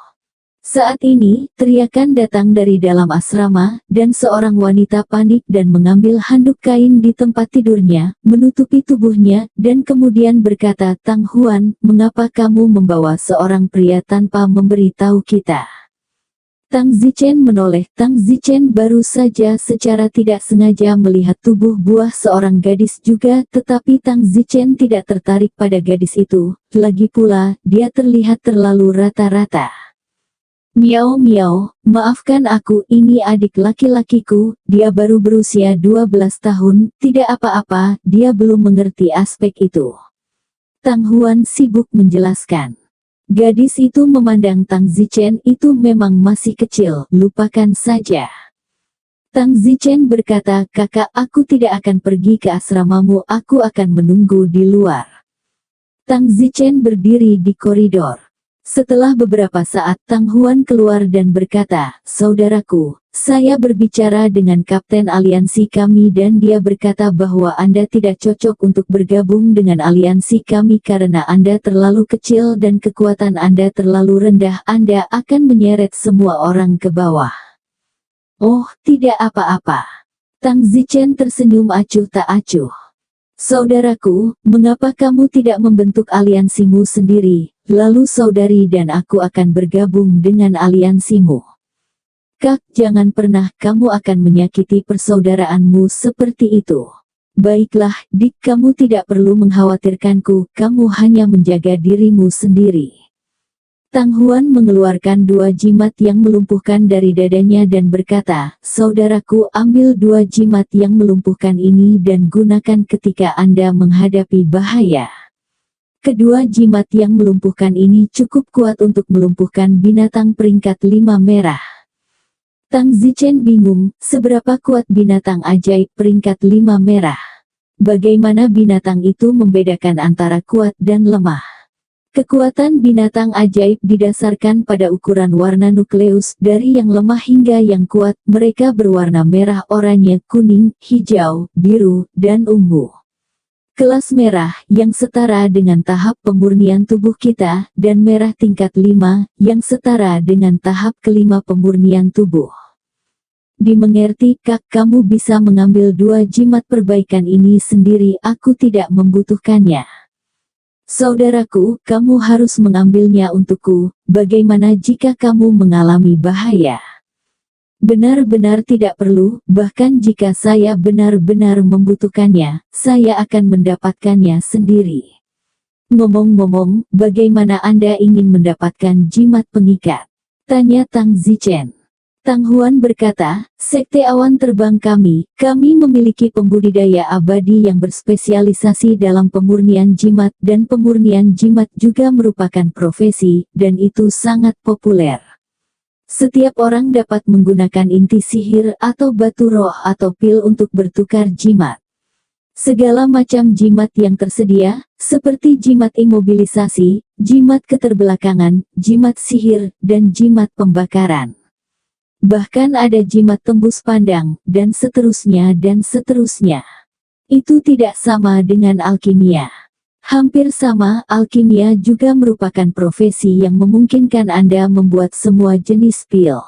Saat ini, teriakan datang dari dalam asrama, dan seorang wanita panik dan mengambil handuk kain di tempat tidurnya, menutupi tubuhnya, dan kemudian berkata, Tang Huan, mengapa kamu membawa seorang pria tanpa memberitahu kita? Tang Zichen menoleh. Tang Zichen baru saja secara tidak sengaja melihat tubuh buah seorang gadis juga, tetapi Tang Zichen tidak tertarik pada gadis itu, lagi pula, dia terlihat terlalu rata-rata. Miau miau, maafkan aku, ini adik laki-lakiku, dia baru berusia 12 tahun, tidak apa-apa, dia belum mengerti aspek itu. Tang Huan sibuk menjelaskan. Gadis itu memandang Tang Zichen, itu memang masih kecil, lupakan saja. Tang Zichen berkata, kakak, aku tidak akan pergi ke asramamu, aku akan menunggu di luar. Tang Zichen berdiri di koridor. Setelah beberapa saat, Tang Huan keluar dan berkata, saudaraku, saya berbicara dengan kapten aliansi kami dan dia berkata bahwa Anda tidak cocok untuk bergabung dengan aliansi kami karena Anda terlalu kecil dan kekuatan Anda terlalu rendah, Anda akan menyeret semua orang ke bawah. Oh, tidak apa-apa. Tang Zichen tersenyum acuh tak acuh. Saudaraku, mengapa kamu tidak membentuk aliansimu sendiri, lalu saudari dan aku akan bergabung dengan aliansimu? Kak, jangan pernah, kamu akan menyakiti persaudaraanmu seperti itu. Baiklah, Dik, kamu tidak perlu mengkhawatirkanku, kamu hanya menjaga dirimu sendiri. Tang Huan mengeluarkan 2 jimat yang melumpuhkan dari dadanya dan berkata, saudaraku, ambil 2 jimat yang melumpuhkan ini dan gunakan ketika Anda menghadapi bahaya. Kedua jimat yang melumpuhkan ini cukup kuat untuk melumpuhkan binatang peringkat 5 merah. Tang Zichen bingung, seberapa kuat binatang ajaib peringkat 5 merah? Bagaimana binatang itu membedakan antara kuat dan lemah? Kekuatan binatang ajaib didasarkan pada ukuran warna nukleus, dari yang lemah hingga yang kuat, mereka berwarna merah, oranye, kuning, hijau, biru, dan ungu. kelas merah yang setara dengan tahap pemurnian tubuh kita, dan merah tingkat 5 yang setara dengan tahap kelima pemurnian tubuh. Dimengerti Kak, kamu bisa mengambil 2 jimat perbaikan ini sendiri, aku tidak membutuhkannya. Saudaraku, kamu harus mengambilnya untukku, bagaimana jika kamu mengalami bahaya? Benar-benar tidak perlu, bahkan jika saya benar-benar membutuhkannya, saya akan mendapatkannya sendiri. Ngomong-ngomong, bagaimana Anda ingin mendapatkan jimat pengikat? Tanya Tang Zichen. Tang Huan berkata, Sekte Awan Terbang kami memiliki pembudidaya abadi yang berspesialisasi dalam pemurnian jimat, dan pemurnian jimat juga merupakan profesi, dan itu sangat populer. Setiap orang dapat menggunakan inti sihir atau batu roh atau pil untuk bertukar jimat. Segala macam jimat yang tersedia, seperti jimat imobilisasi, jimat keterbelakangan, jimat sihir, dan jimat pembakaran. Bahkan ada jimat tembus pandang, dan seterusnya dan seterusnya. Itu tidak sama dengan alkimia. Hampir sama, alkimia juga merupakan profesi yang memungkinkan Anda membuat semua jenis pil.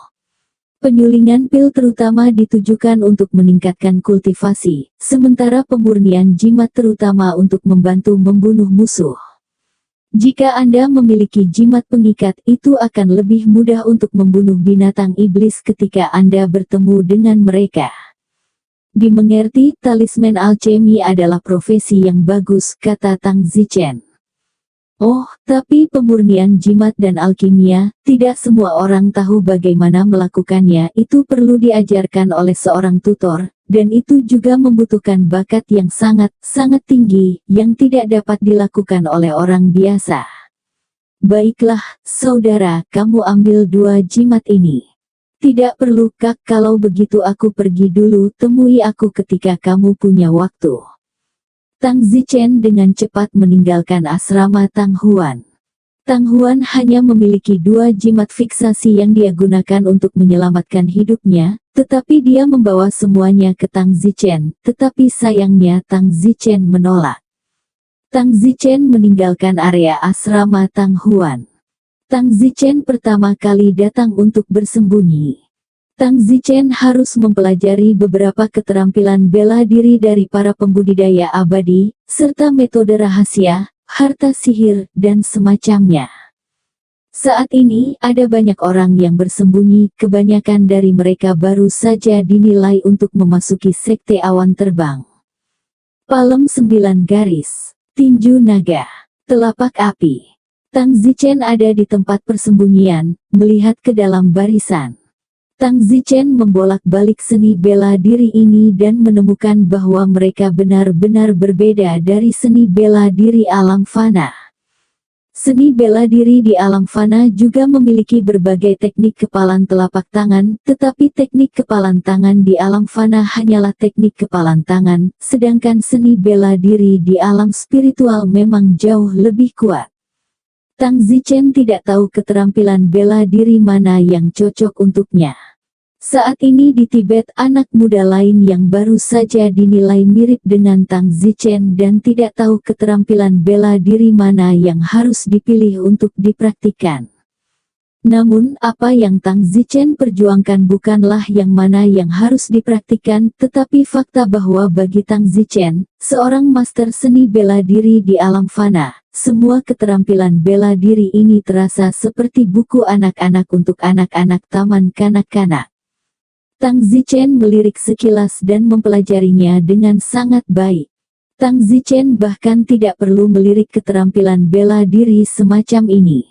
Penyulingan pil terutama ditujukan untuk meningkatkan kultivasi, sementara pemurnian jimat terutama untuk membantu membunuh musuh. Jika Anda memiliki jimat pengikat, itu akan lebih mudah untuk membunuh binatang iblis ketika Anda bertemu dengan mereka. Dimengerti, talisman alchemy adalah profesi yang bagus, kata Tang Zichen. Oh, tapi pemurnian jimat dan alkimia, tidak semua orang tahu bagaimana melakukannya, itu perlu diajarkan oleh seorang tutor. Dan itu juga membutuhkan bakat yang sangat tinggi, yang tidak dapat dilakukan oleh orang biasa. Baiklah, saudara, kamu ambil 2 jimat ini. Tidak perlu Kak, kalau begitu aku pergi dulu, temui aku ketika kamu punya waktu. Tang Zichen dengan cepat meninggalkan asrama Tang Huan. Tang Huan hanya memiliki 2 jimat fiksasi yang dia gunakan untuk menyelamatkan hidupnya, tetapi dia membawa semuanya ke Tang Zichen, tetapi sayangnya Tang Zichen menolak. Tang Zichen meninggalkan area asrama Tang Huan. Tang Zichen pertama kali datang untuk bersembunyi. Tang Zichen harus mempelajari beberapa keterampilan bela diri dari para pembudidaya abadi, serta metode rahasia, harta sihir, dan semacamnya. Saat ini, ada banyak orang yang bersembunyi, kebanyakan dari mereka baru saja dinilai untuk memasuki Sekte Awan Terbang. Palem 9 garis, tinju naga, telapak api. Tang Zichen ada di tempat persembunyian, melihat ke dalam barisan. Tang Zichen membolak-balik seni bela diri ini dan menemukan bahwa mereka benar-benar berbeda dari seni bela diri alam fana. Seni bela diri di alam fana juga memiliki berbagai teknik kepalan telapak tangan, tetapi teknik kepalan tangan di alam fana hanyalah teknik kepalan tangan, sedangkan seni bela diri di alam spiritual memang jauh lebih kuat. Tang Zichen tidak tahu keterampilan bela diri mana yang cocok untuknya. Saat ini di Tibet, anak muda lain yang baru saja dinilai mirip dengan Tang Zichen dan tidak tahu keterampilan bela diri mana yang harus dipilih untuk dipraktikkan. Namun, apa yang Tang Zichen perjuangkan bukanlah yang mana yang harus dipraktikkan, tetapi fakta bahwa bagi Tang Zichen, seorang master seni bela diri di alam fana, semua keterampilan bela diri ini terasa seperti buku anak-anak untuk anak-anak taman kanak-kanak. Tang Zichen melirik sekilas dan mempelajarinya dengan sangat baik. Tang Zichen bahkan tidak perlu melirik keterampilan bela diri semacam ini.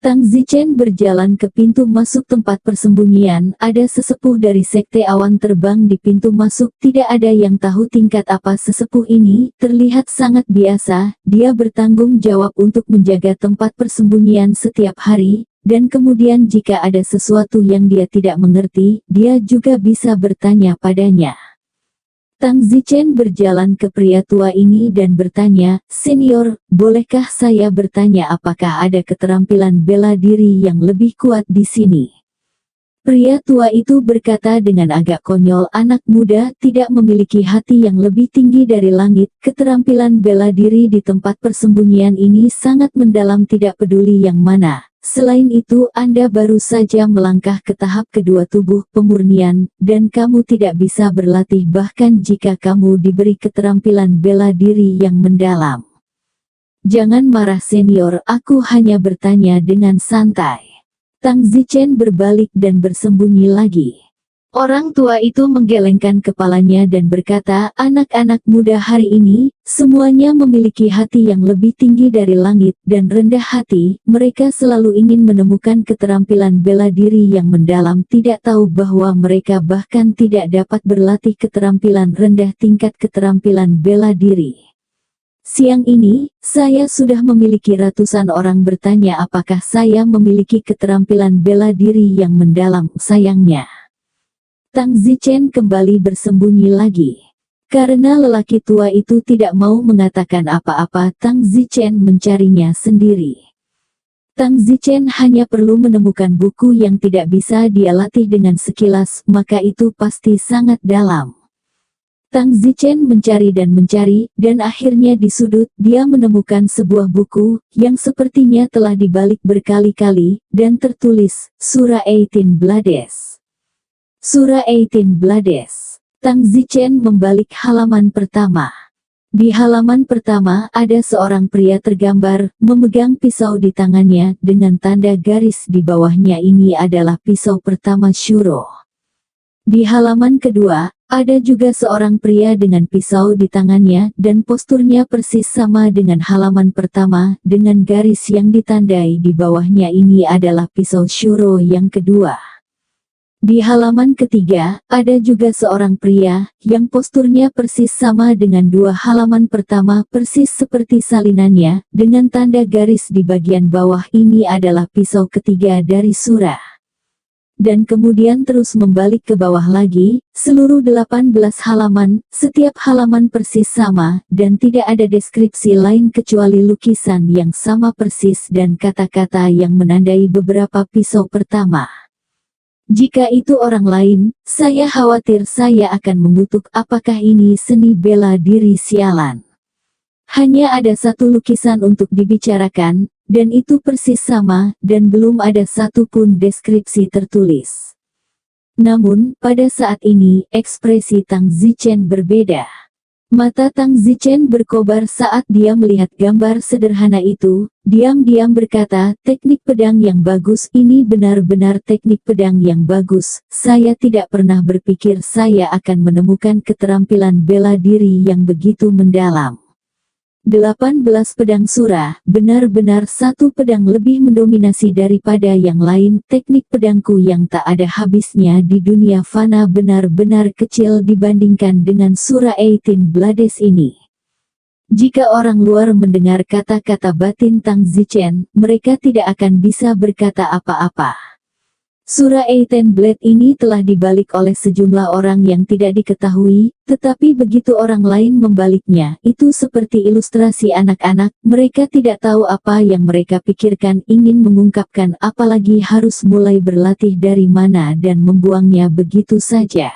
Tang Zichen berjalan ke pintu masuk tempat persembunyian. Ada sesepuh dari Sekte Awan Terbang di pintu masuk. Tidak ada yang tahu tingkat apa sesepuh ini. Terlihat sangat biasa. Dia bertanggung jawab untuk menjaga tempat persembunyian setiap hari. Dan kemudian jika ada sesuatu yang dia tidak mengerti, dia juga bisa bertanya padanya. Tang Zichen berjalan ke pria tua ini dan bertanya, "Senior, bolehkah saya bertanya apakah ada keterampilan bela diri yang lebih kuat di sini?" Pria tua itu berkata dengan agak konyol, anak muda tidak memiliki hati yang lebih tinggi dari langit. Keterampilan bela diri di tempat persembunyian ini sangat mendalam, tidak peduli yang mana. Selain itu, Anda baru saja melangkah ke tahap kedua tubuh pemurnian, dan kamu tidak bisa berlatih bahkan jika kamu diberi keterampilan bela diri yang mendalam. Jangan marah senior, aku hanya bertanya dengan santai. Tang Zichen berbalik dan bersembunyi lagi. Orang tua itu menggelengkan kepalanya dan berkata, anak-anak muda hari ini, semuanya memiliki hati yang lebih tinggi dari langit dan rendah hati. Mereka selalu ingin menemukan keterampilan bela diri yang mendalam, tidak tahu bahwa mereka bahkan tidak dapat berlatih keterampilan rendah tingkat keterampilan bela diri. Siang ini, saya sudah memiliki ratusan orang bertanya apakah saya memiliki keterampilan bela diri yang mendalam. Sayangnya, Tang Zichen kembali bersembunyi lagi. Karena lelaki tua itu tidak mau mengatakan apa-apa, Tang Zichen mencarinya sendiri. Tang Zichen hanya perlu menemukan buku yang tidak bisa dia latih dengan sekilas, maka itu pasti sangat dalam. Tang Zichen mencari, dan akhirnya di sudut, dia menemukan sebuah buku, yang sepertinya telah dibalik berkali-kali, dan tertulis, Surah 18 Blades. Surah 18 Blades. Tang Zichen membalik halaman pertama. Di halaman pertama, ada seorang pria tergambar, memegang pisau di tangannya, dengan tanda garis di bawahnya. Ini adalah pisau pertama Shuro. Di halaman kedua, ada juga seorang pria dengan pisau di tangannya, dan posturnya persis sama dengan halaman pertama, dengan garis yang ditandai di bawahnya. Ini adalah pisau Shuro yang kedua. Di halaman ketiga, ada juga seorang pria, yang posturnya persis sama dengan dua halaman pertama, persis seperti salinannya, dengan tanda garis di bagian bawah. Ini adalah pisau ketiga dari surah. Dan kemudian terus membalik ke bawah lagi, seluruh 18 halaman, setiap halaman persis sama, dan tidak ada deskripsi lain kecuali lukisan yang sama persis dan kata-kata yang menandai beberapa pisau pertama. Jika itu orang lain, saya khawatir saya akan mengutuk. Apakah ini seni bela diri sialan? Hanya ada satu lukisan untuk dibicarakan, dan itu persis sama, dan belum ada satu pun deskripsi tertulis. Namun, pada saat ini, ekspresi Tang Zichen berbeda. Mata Tang Zichen berkobar saat dia melihat gambar sederhana itu, diam-diam berkata, teknik pedang yang bagus, ini benar-benar teknik pedang yang bagus. Saya tidak pernah berpikir saya akan menemukan keterampilan bela diri yang begitu mendalam. 18 pedang surah, benar-benar satu pedang lebih mendominasi daripada yang lain. Teknik pedangku yang tak ada habisnya di dunia fana benar-benar kecil dibandingkan dengan surah 18 Blades ini. Jika orang luar mendengar kata-kata batin Tang Zichen, mereka tidak akan bisa berkata apa-apa. Surah 18 Blade ini telah dibalik oleh sejumlah orang yang tidak diketahui, tetapi begitu orang lain membaliknya, itu seperti ilustrasi anak-anak. Mereka tidak tahu apa yang mereka pikirkan, ingin mengungkapkan, apalagi harus mulai berlatih dari mana dan membuangnya begitu saja.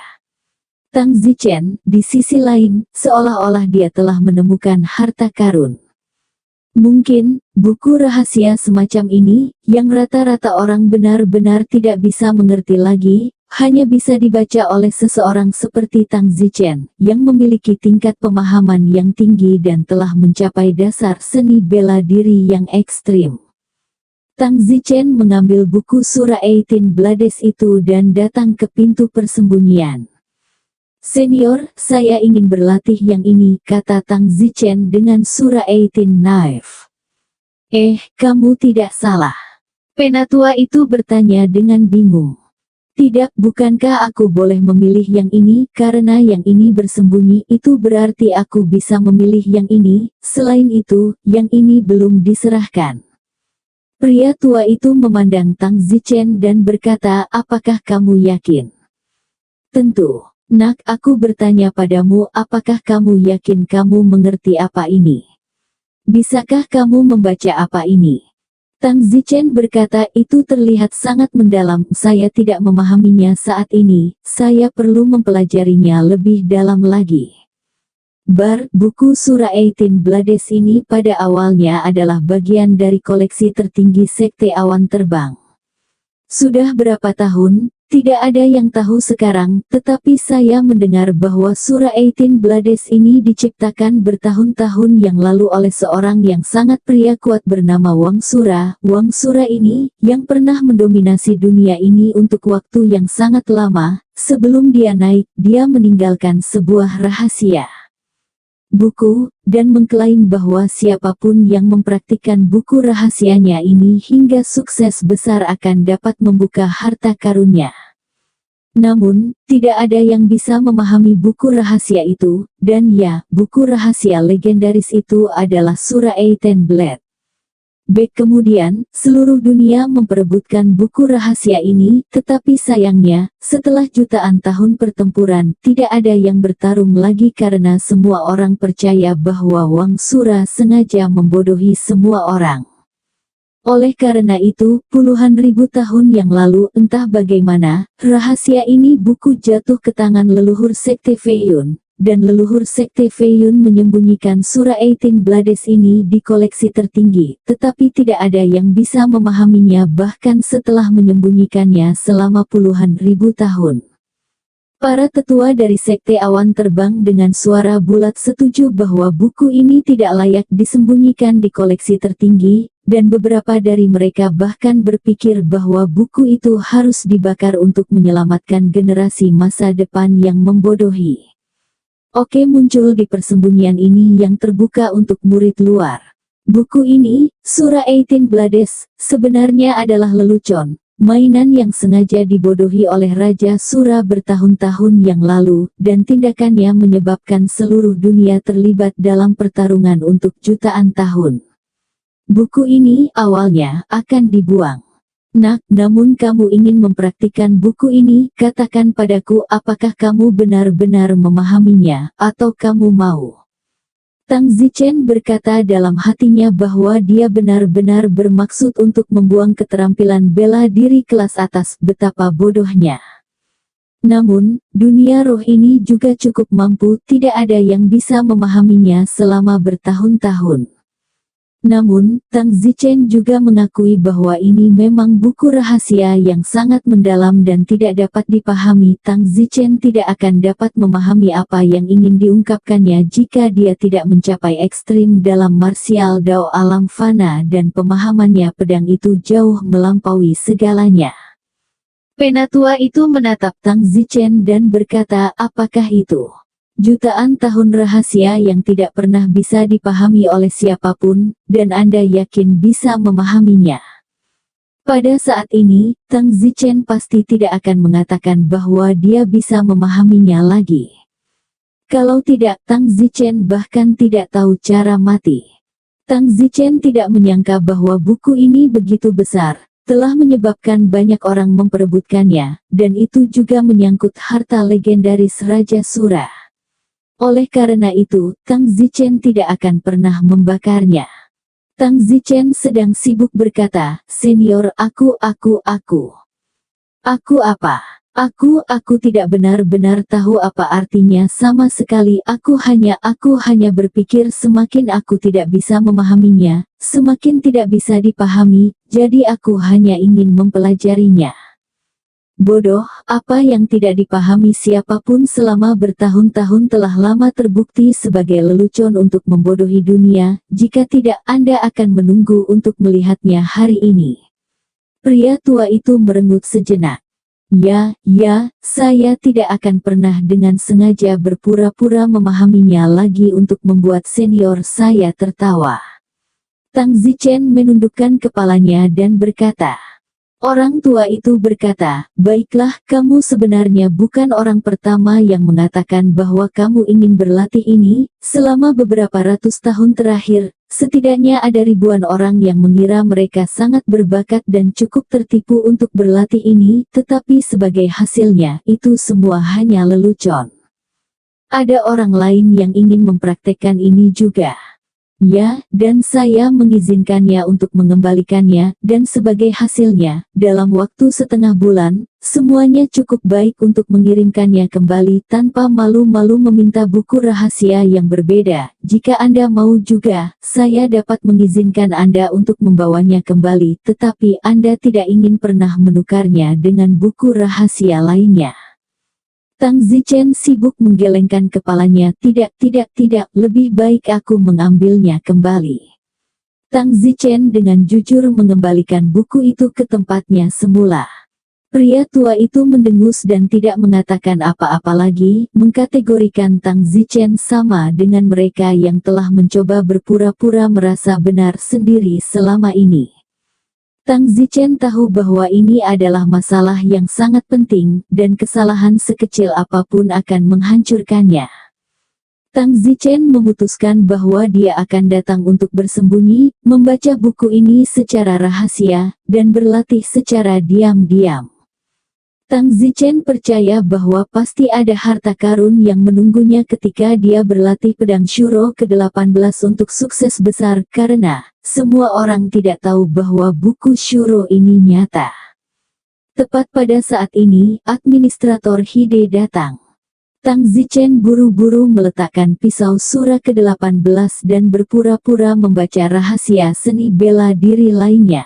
Tang Zichen, di sisi lain, seolah-olah dia telah menemukan harta karun. Mungkin, buku rahasia semacam ini, yang rata-rata orang benar-benar tidak bisa mengerti lagi, hanya bisa dibaca oleh seseorang seperti Tang Zichen, yang memiliki tingkat pemahaman yang tinggi dan telah mencapai dasar seni bela diri yang ekstrim. Tang Zichen mengambil buku surah 18 Blades itu dan datang ke pintu persembunyian. Senior, saya ingin berlatih yang ini, kata Tang Zichen dengan surah 18 Knife. Kamu tidak salah. Penatua itu bertanya dengan bingung. Tidak, bukankah aku boleh memilih yang ini, karena yang ini bersembunyi, itu berarti aku bisa memilih yang ini, selain itu, yang ini belum diserahkan. Pria tua itu memandang Tang Zichen dan berkata, apakah kamu yakin? Tentu. Nak, aku bertanya padamu, apakah kamu yakin kamu mengerti apa ini? Bisakah kamu membaca apa ini? Tang Zichen berkata, itu terlihat sangat mendalam, saya tidak memahaminya saat ini, saya perlu mempelajarinya lebih dalam lagi. Buku Surah 18 Blades ini pada awalnya adalah bagian dari koleksi tertinggi Sekte Awan Terbang. Sudah berapa tahun, tidak ada yang tahu sekarang, tetapi saya mendengar bahwa Surah 18 Blades ini diciptakan bertahun-tahun yang lalu oleh seorang yang sangat pria kuat bernama Wang Sura. Wang Sura ini, yang pernah mendominasi dunia ini untuk waktu yang sangat lama, sebelum dia naik, dia meninggalkan sebuah rahasia buku, dan mengklaim bahwa siapapun yang mempraktikkan buku rahasianya ini hingga sukses besar akan dapat membuka harta karunnya. Namun, tidak ada yang bisa memahami buku rahasia itu, dan ya, buku rahasia legendaris itu adalah Surah 18 Blades. Kemudian, seluruh dunia memperebutkan buku rahasia ini, tetapi sayangnya, setelah jutaan tahun pertempuran, tidak ada yang bertarung lagi karena semua orang percaya bahwa Wang Sura sengaja membodohi semua orang. Oleh karena itu, puluhan ribu tahun yang lalu, entah bagaimana, rahasia ini buku jatuh ke tangan leluhur Sekte Feiyun. Dan leluhur Sekte Feiyun menyembunyikan Surah 18 Blades ini di koleksi tertinggi, tetapi tidak ada yang bisa memahaminya bahkan setelah menyembunyikannya selama puluhan ribu tahun. Para tetua dari Sekte Awan Terbang dengan suara bulat setuju bahwa buku ini tidak layak disembunyikan di koleksi tertinggi, dan beberapa dari mereka bahkan berpikir bahwa buku itu harus dibakar untuk menyelamatkan generasi masa depan yang membodohi. Oke, muncul di persembunyian ini yang terbuka untuk murid luar. Buku ini, Surah 18 Blades, sebenarnya adalah lelucon, mainan yang sengaja dibodohi oleh Raja Surah bertahun-tahun yang lalu, dan tindakannya menyebabkan seluruh dunia terlibat dalam pertarungan untuk jutaan tahun. Buku ini, awalnya, akan dibuang. Nak, namun kamu ingin mempraktikkan buku ini, katakan padaku apakah kamu benar-benar memahaminya, atau kamu mau. Tang Zichen berkata dalam hatinya bahwa dia benar-benar bermaksud untuk membuang keterampilan bela diri kelas atas, betapa bodohnya. Namun, dunia roh ini juga cukup mampu, tidak ada yang bisa memahaminya selama bertahun-tahun. Namun, Tang Zichen juga mengakui bahwa ini memang buku rahasia yang sangat mendalam dan tidak dapat dipahami. Tang Zichen tidak akan dapat memahami apa yang ingin diungkapkannya jika dia tidak mencapai ekstrim dalam martial dao alam fana dan pemahamannya pedang itu jauh melampaui segalanya. Penatua itu menatap Tang Zichen dan berkata, apakah itu? Jutaan tahun rahasia yang tidak pernah bisa dipahami oleh siapapun, dan Anda yakin bisa memahaminya. Pada saat ini, Tang Zichen pasti tidak akan mengatakan bahwa dia bisa memahaminya lagi. Kalau tidak, Tang Zichen bahkan tidak tahu cara mati. Tang Zichen tidak menyangka bahwa buku ini begitu besar, telah menyebabkan banyak orang memperebutkannya, dan itu juga menyangkut harta legendaris Raja Surah. Oleh karena itu, Tang Zichen tidak akan pernah membakarnya. Tang Zichen sedang sibuk berkata, Senior, aku apa? Aku tidak benar-benar tahu apa artinya sama sekali. Aku hanya berpikir semakin aku tidak bisa memahaminya, semakin tidak bisa dipahami, jadi aku hanya ingin mempelajarinya. Bodoh, apa yang tidak dipahami siapapun selama bertahun-tahun telah lama terbukti sebagai lelucon untuk membodohi dunia, jika tidak Anda akan menunggu untuk melihatnya hari ini. Pria tua itu merengut sejenak. Ya, saya tidak akan pernah dengan sengaja berpura-pura memahaminya lagi untuk membuat senior saya tertawa. Tang Zichen menundukkan kepalanya dan berkata, orang tua itu berkata, baiklah, kamu sebenarnya bukan orang pertama yang mengatakan bahwa kamu ingin berlatih ini. Selama beberapa ratus tahun terakhir, setidaknya ada ribuan orang yang mengira mereka sangat berbakat dan cukup tertipu untuk berlatih ini, tetapi sebagai hasilnya, itu semua hanya lelucon. Ada orang lain yang ingin mempraktekkan ini juga. Ya, dan saya mengizinkannya untuk mengembalikannya, dan sebagai hasilnya, dalam waktu setengah bulan, semuanya cukup baik untuk mengirimkannya kembali tanpa malu-malu meminta buku rahasia yang berbeda. Jika Anda mau juga, saya dapat mengizinkan Anda untuk membawanya kembali, tetapi Anda tidak ingin pernah menukarnya dengan buku rahasia lainnya. Tang Zichen sibuk menggelengkan kepalanya. Tidak, lebih baik aku mengambilnya kembali. Tang Zichen dengan jujur mengembalikan buku itu ke tempatnya semula. Pria tua itu mendengus dan tidak mengatakan apa-apa lagi, mengkategorikan Tang Zichen sama dengan mereka yang telah mencoba berpura-pura merasa benar sendiri selama ini. Tang Zichen tahu bahwa ini adalah masalah yang sangat penting, dan kesalahan sekecil apapun akan menghancurkannya. Tang Zichen memutuskan bahwa dia akan datang untuk bersembunyi, membaca buku ini secara rahasia, dan berlatih secara diam-diam. Tang Zichen percaya bahwa pasti ada harta karun yang menunggunya ketika dia berlatih pedang Shuro ke-18 untuk sukses besar, karena semua orang tidak tahu bahwa buku Shuro ini nyata. Tepat pada saat ini, administrator Hide datang. Tang Zichen buru-buru meletakkan pisau Sura ke-18 dan berpura-pura membaca rahasia seni bela diri lainnya.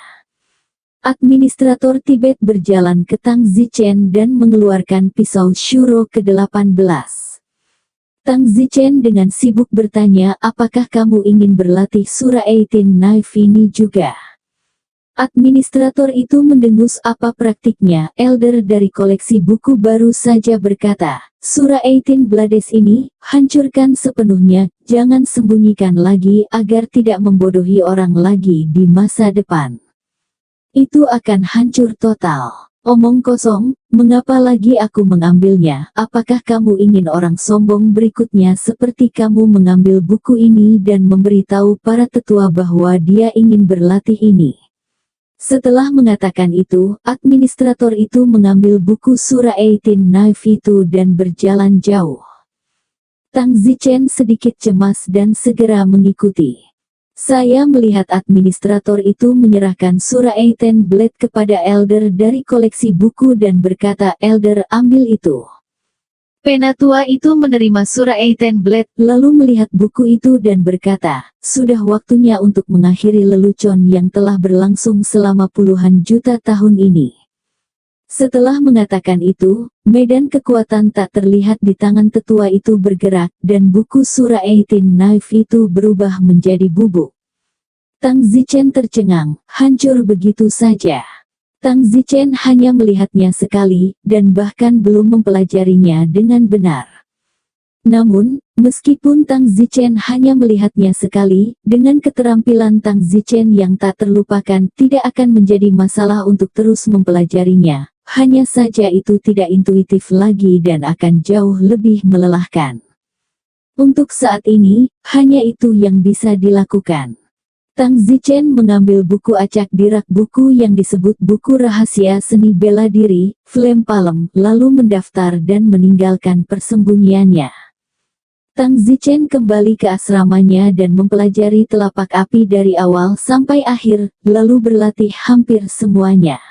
Administrator Tibet berjalan ke Tang Zichen dan mengeluarkan pisau Shuro ke-18. Tang Zichen dengan sibuk bertanya, apakah kamu ingin berlatih Sura 18 Knife ini juga? Administrator itu mendengus, apa praktiknya? Elder dari koleksi buku baru saja berkata, Sura 18 Blades ini, hancurkan sepenuhnya, jangan sembunyikan lagi agar tidak membodohi orang lagi di masa depan. Itu akan hancur total. Omong kosong, mengapa lagi aku mengambilnya? Apakah kamu ingin orang sombong berikutnya seperti kamu mengambil buku ini dan memberitahu para tetua bahwa dia ingin berlatih ini? Setelah mengatakan itu, administrator itu mengambil buku Sura 18 Knife itu dan berjalan jauh. Tang Zichen sedikit cemas dan segera mengikuti. Saya melihat administrator itu menyerahkan Sura 18 Blade kepada Elder dari koleksi buku dan berkata, Elder, ambil itu. Penatua itu menerima Sura 18 Blade, lalu melihat buku itu dan berkata, sudah waktunya untuk mengakhiri lelucon yang telah berlangsung selama puluhan juta tahun ini. Setelah mengatakan itu, medan kekuatan tak terlihat di tangan tetua itu bergerak, dan buku Sura 18 Knife itu berubah menjadi bubuk. Tang Zichen tercengang, hancur begitu saja. Tang Zichen hanya melihatnya sekali, dan bahkan belum mempelajarinya dengan benar. Namun, meskipun Tang Zichen hanya melihatnya sekali, dengan keterampilan Tang Zichen yang tak terlupakan, tidak akan menjadi masalah untuk terus mempelajarinya. Hanya saja itu tidak intuitif lagi dan akan jauh lebih melelahkan. Untuk saat ini, hanya itu yang bisa dilakukan. Tang Zichen mengambil buku acak di rak buku yang disebut buku rahasia seni bela diri, Flame Palm, lalu mendaftar dan meninggalkan persembunyiannya. Tang Zichen kembali ke asramanya dan mempelajari telapak api dari awal sampai akhir, lalu berlatih hampir semuanya.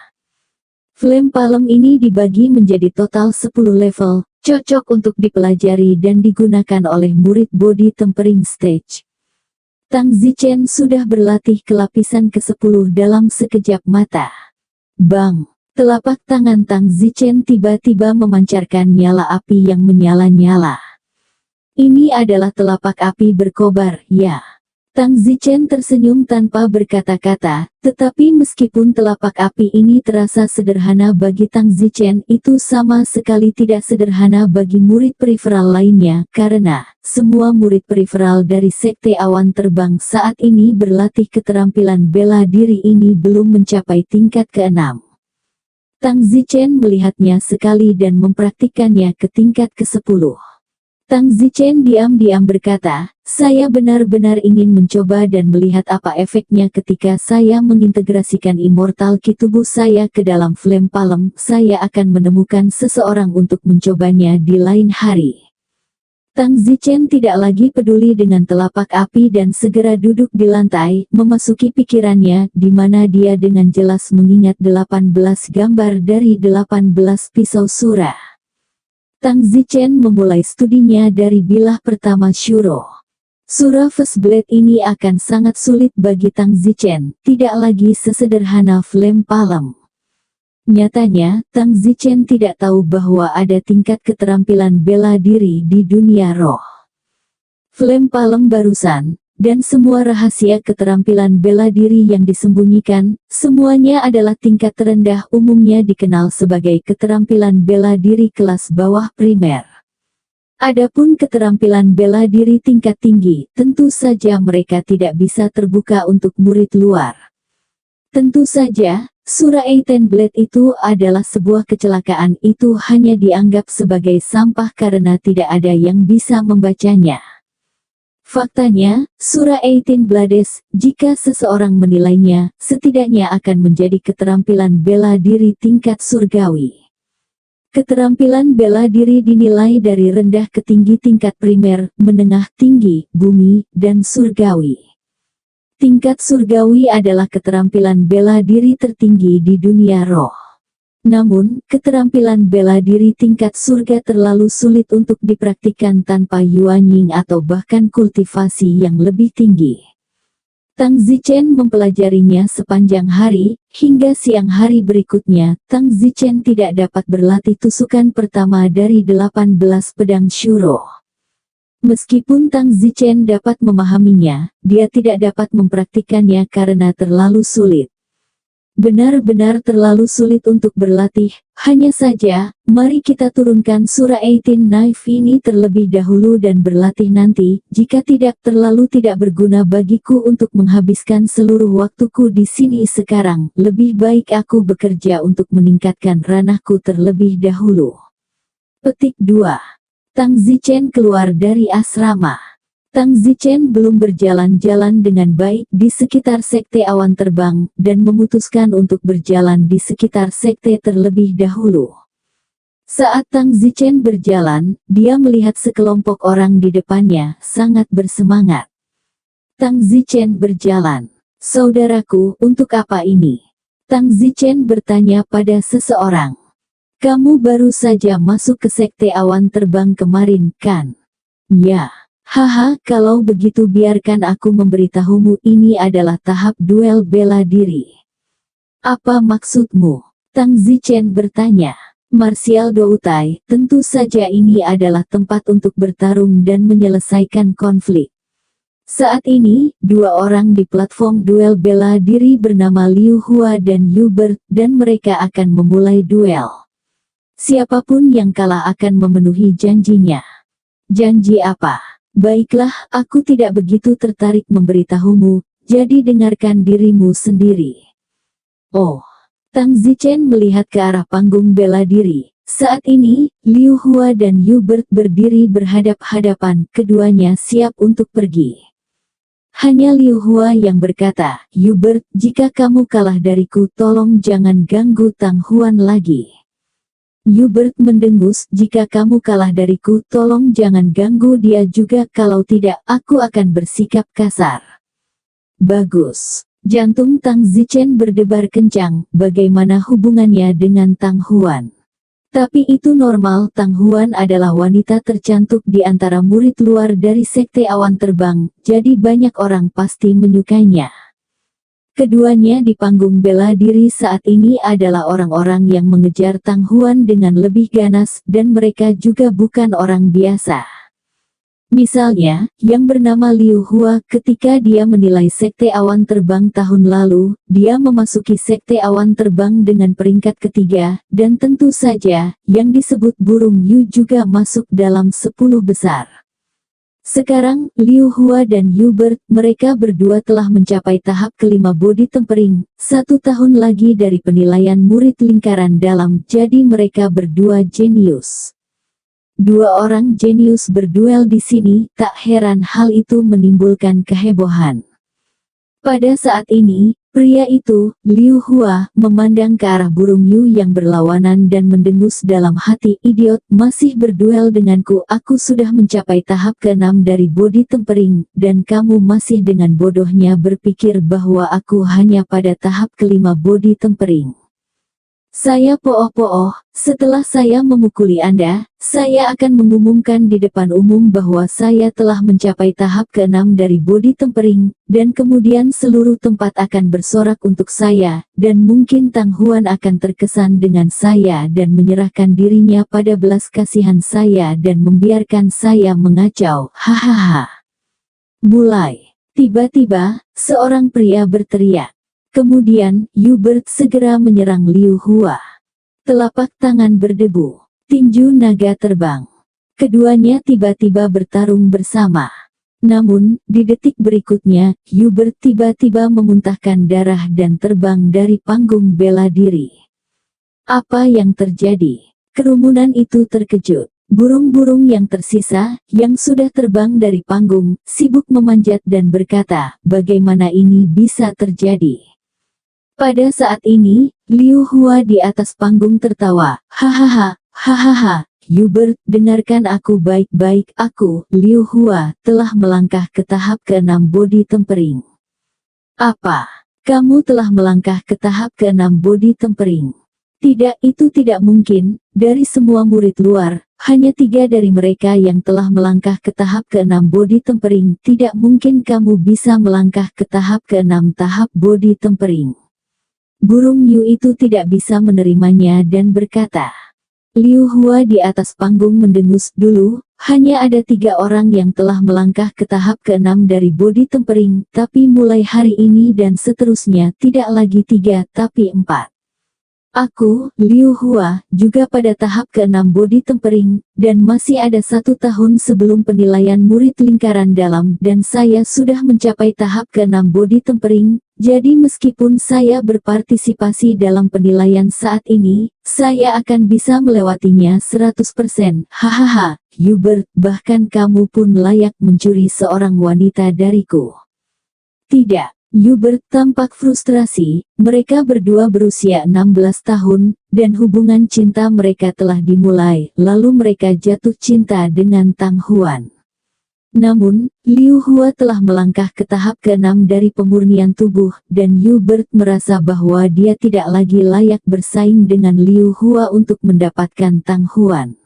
Flame Palm ini dibagi menjadi total 10 level, cocok untuk dipelajari dan digunakan oleh murid body tempering stage. Tang Zichen sudah berlatih ke lapisan ke-10 dalam sekejap mata. Bang! Telapak tangan Tang Zichen tiba-tiba memancarkan nyala api yang menyala-nyala. Ini adalah telapak api berkobar, ya. Tang Zichen tersenyum tanpa berkata-kata, tetapi meskipun telapak api ini terasa sederhana bagi Tang Zichen, itu sama sekali tidak sederhana bagi murid periferal lainnya, karena semua murid periferal dari Sekte Awan Terbang saat ini berlatih keterampilan bela diri ini belum mencapai tingkat ke-6. Tang Zichen melihatnya sekali dan mempraktikkannya ke tingkat ke-10. Tang Zichen diam-diam berkata, saya benar-benar ingin mencoba dan melihat apa efeknya ketika saya mengintegrasikan Immortal Ki tubuh saya ke dalam Flame Palm. Saya akan menemukan seseorang untuk mencobanya di lain hari. Tang Zichen tidak lagi peduli dengan telapak api dan segera duduk di lantai, memasuki pikirannya, di mana dia dengan jelas mengingat 18 gambar dari 18 pisau surah. Tang Zichen memulai studinya dari bilah pertama Shuro. Surah First Blade ini akan sangat sulit bagi Tang Zichen, tidak lagi sesederhana Flame Palm. Nyatanya, Tang Zichen tidak tahu bahwa ada tingkat keterampilan bela diri di dunia roh. Flame Palm barusan, dan semua rahasia keterampilan bela diri yang disembunyikan, semuanya adalah tingkat terendah umumnya dikenal sebagai keterampilan bela diri kelas bawah primer. Adapun keterampilan bela diri tingkat tinggi, tentu saja mereka tidak bisa terbuka untuk murid luar. Tentu saja, Surah Eighteen Blade itu adalah sebuah kecelakaan, itu hanya dianggap sebagai sampah karena tidak ada yang bisa membacanya. Faktanya, Surah Eighteen Blades, jika seseorang menilainya, setidaknya akan menjadi keterampilan bela diri tingkat surgawi. Keterampilan bela diri dinilai dari rendah ke tinggi tingkat primer, menengah tinggi, bumi, dan surgawi. Tingkat surgawi adalah keterampilan bela diri tertinggi di dunia roh. Namun, keterampilan bela diri tingkat surga terlalu sulit untuk dipraktikkan tanpa yuanying atau bahkan kultivasi yang lebih tinggi. Tang Zichen mempelajarinya sepanjang hari, hingga siang hari berikutnya, Tang Zichen tidak dapat berlatih tusukan pertama dari 18 pedang Shuro. Meskipun Tang Zichen dapat memahaminya, dia tidak dapat mempraktikannya karena terlalu sulit. Benar-benar terlalu sulit untuk berlatih. Hanya saja, mari kita turunkan Surah Eighteen Knife ini terlebih dahulu dan berlatih nanti. Jika tidak, terlalu tidak berguna bagiku untuk menghabiskan seluruh waktuku di sini sekarang. Lebih baik aku bekerja untuk meningkatkan ranahku terlebih dahulu. Petik 2. Tang Zichen keluar dari asrama. Tang Zichen belum berjalan-jalan dengan baik di sekitar sekte awan terbang, dan memutuskan untuk berjalan di sekitar sekte terlebih dahulu. Saat Tang Zichen berjalan, dia melihat sekelompok orang di depannya, sangat bersemangat. Tang Zichen berjalan. "Saudaraku, untuk apa ini?" Tang Zichen bertanya pada seseorang. "Kamu baru saja masuk ke sekte awan terbang kemarin, kan?" "Ya." "Haha, kalau begitu biarkan aku memberitahumu, ini adalah tahap duel bela diri." "Apa maksudmu?" Tang Zichen bertanya. "Martial Doutai, tentu saja ini adalah tempat untuk bertarung dan menyelesaikan konflik. Saat ini, dua orang di platform duel bela diri bernama Liu Hua dan Yu Ber, dan mereka akan memulai duel. Siapapun yang kalah akan memenuhi janjinya." "Janji apa?" "Baiklah, aku tidak begitu tertarik memberitahumu, jadi dengarkan dirimu sendiri." "Oh." Tang Zichen melihat ke arah panggung bela diri. Saat ini, Liu Hua dan Yu Ber berdiri berhadap-hadapan, keduanya siap untuk pergi. Hanya Liu Hua yang berkata, "Yu Ber, jika kamu kalah dariku, tolong jangan ganggu Tang Huan lagi." Yu Ber mendengus, "Jika kamu kalah dariku, tolong jangan ganggu dia juga, kalau tidak, aku akan bersikap kasar." "Bagus." Jantung Tang Zichen berdebar kencang. Bagaimana hubungannya dengan Tang Huan? Tapi itu normal, Tang Huan adalah wanita tercantik di antara murid luar dari sekte awan terbang, jadi banyak orang pasti menyukainya. Keduanya di panggung bela diri saat ini adalah orang-orang yang mengejar Tang Huan dengan lebih ganas, dan mereka juga bukan orang biasa. Misalnya, yang bernama Liu Hua, ketika dia menilai sekte awan terbang tahun lalu, dia memasuki sekte awan terbang dengan peringkat ketiga, dan tentu saja, yang disebut burung Yu juga masuk dalam 10 besar. Sekarang, Liu Hua dan Yu Ber, mereka berdua telah mencapai tahap kelima body tempering, 1 tahun lagi dari penilaian murid lingkaran dalam, jadi mereka berdua jenius. Dua orang jenius berduel di sini, tak heran hal itu menimbulkan kehebohan. Pada saat ini, Pria itu, Liu Hua, memandang ke arah burung Yu yang berlawanan dan mendengus dalam hati, idiot, masih berduel denganku. Aku sudah mencapai tahap ke-6 dari body tempering, dan kamu masih dengan bodohnya berpikir bahwa aku hanya pada tahap ke-5 body tempering. Saya pooh-pooh, setelah saya memukuli Anda, saya akan mengumumkan di depan umum bahwa saya telah mencapai tahap ke-6 dari body tempering, dan kemudian seluruh tempat akan bersorak untuk saya, dan mungkin Tang Huan akan terkesan dengan saya dan menyerahkan dirinya pada belas kasihan saya dan membiarkan saya mengacau, hahaha. Mulai. Tiba-tiba, seorang pria berteriak. Kemudian, Hubert segera menyerang Liu Hua. Telapak tangan berdebu. Tinju naga terbang. Keduanya tiba-tiba bertarung bersama. Namun, di detik berikutnya, Hubert tiba-tiba memuntahkan darah dan terbang dari panggung bela diri. Apa yang terjadi? Kerumunan itu terkejut. Burung-burung yang tersisa, yang sudah terbang dari panggung, sibuk memanjat dan berkata, bagaimana ini bisa terjadi? Pada saat ini, Liu Hua di atas panggung tertawa, hahaha, hahaha, Hubert, dengarkan aku baik-baik, aku, Liu Hua, telah melangkah ke tahap ke-6 body tempering. Apa? Kamu telah melangkah ke tahap ke-6 body tempering? Tidak, itu tidak mungkin. Dari semua murid luar, hanya 3 dari mereka yang telah melangkah ke tahap ke-6 body tempering. Tidak mungkin kamu bisa melangkah ke tahap ke-6 tahap body tempering. Burung Yu itu tidak bisa menerimanya dan berkata, Liu Hua di atas panggung mendengus, dulu, hanya ada 3 orang yang telah melangkah ke tahap ke-6 dari body tempering, tapi mulai hari ini dan seterusnya tidak lagi 3 tapi 4. Aku, Liu Hua, juga pada tahap ke-6 body tempering, dan masih ada 1 tahun sebelum penilaian murid lingkaran dalam dan saya sudah mencapai tahap ke-6 body tempering, jadi meskipun saya berpartisipasi dalam penilaian saat ini, saya akan bisa melewatinya 100%. Hahaha, Hubert, bahkan kamu pun layak mencuri seorang wanita dariku. Tidak. Hubert tampak frustrasi, mereka berdua berusia 16 tahun, dan hubungan cinta mereka telah dimulai, lalu mereka jatuh cinta dengan Tang Huan. Namun, Liu Hua telah melangkah ke tahap ke-6 dari pemurnian tubuh, dan Hubert merasa bahwa dia tidak lagi layak bersaing dengan Liu Hua untuk mendapatkan Tang Huan.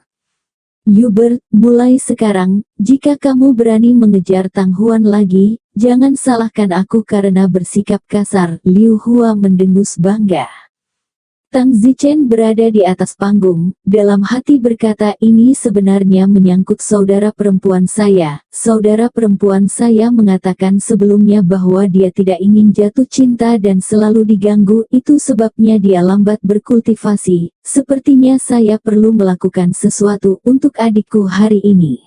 Hubert, mulai sekarang, jika kamu berani mengejar Tang Huan lagi, jangan salahkan aku karena bersikap kasar. Liu Hua mendengus bangga. Tang Zichen berada di atas panggung, dalam hati berkata ini sebenarnya menyangkut saudara perempuan saya. Saudara perempuan saya mengatakan sebelumnya bahwa dia tidak ingin jatuh cinta dan selalu diganggu, itu sebabnya dia lambat berkultivasi. Sepertinya saya perlu melakukan sesuatu untuk adikku hari ini.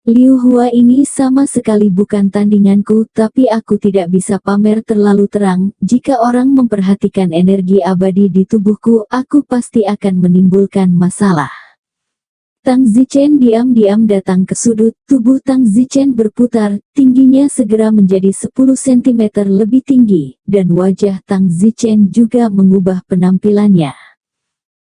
Liu Hua ini sama sekali bukan tandinganku, tapi aku tidak bisa pamer terlalu terang. Jika orang memperhatikan energi abadi di tubuhku, aku pasti akan menimbulkan masalah. Tang Zichen diam-diam datang ke sudut, tubuh Tang Zichen berputar, tingginya segera menjadi 10 cm lebih tinggi, dan wajah Tang Zichen juga mengubah penampilannya.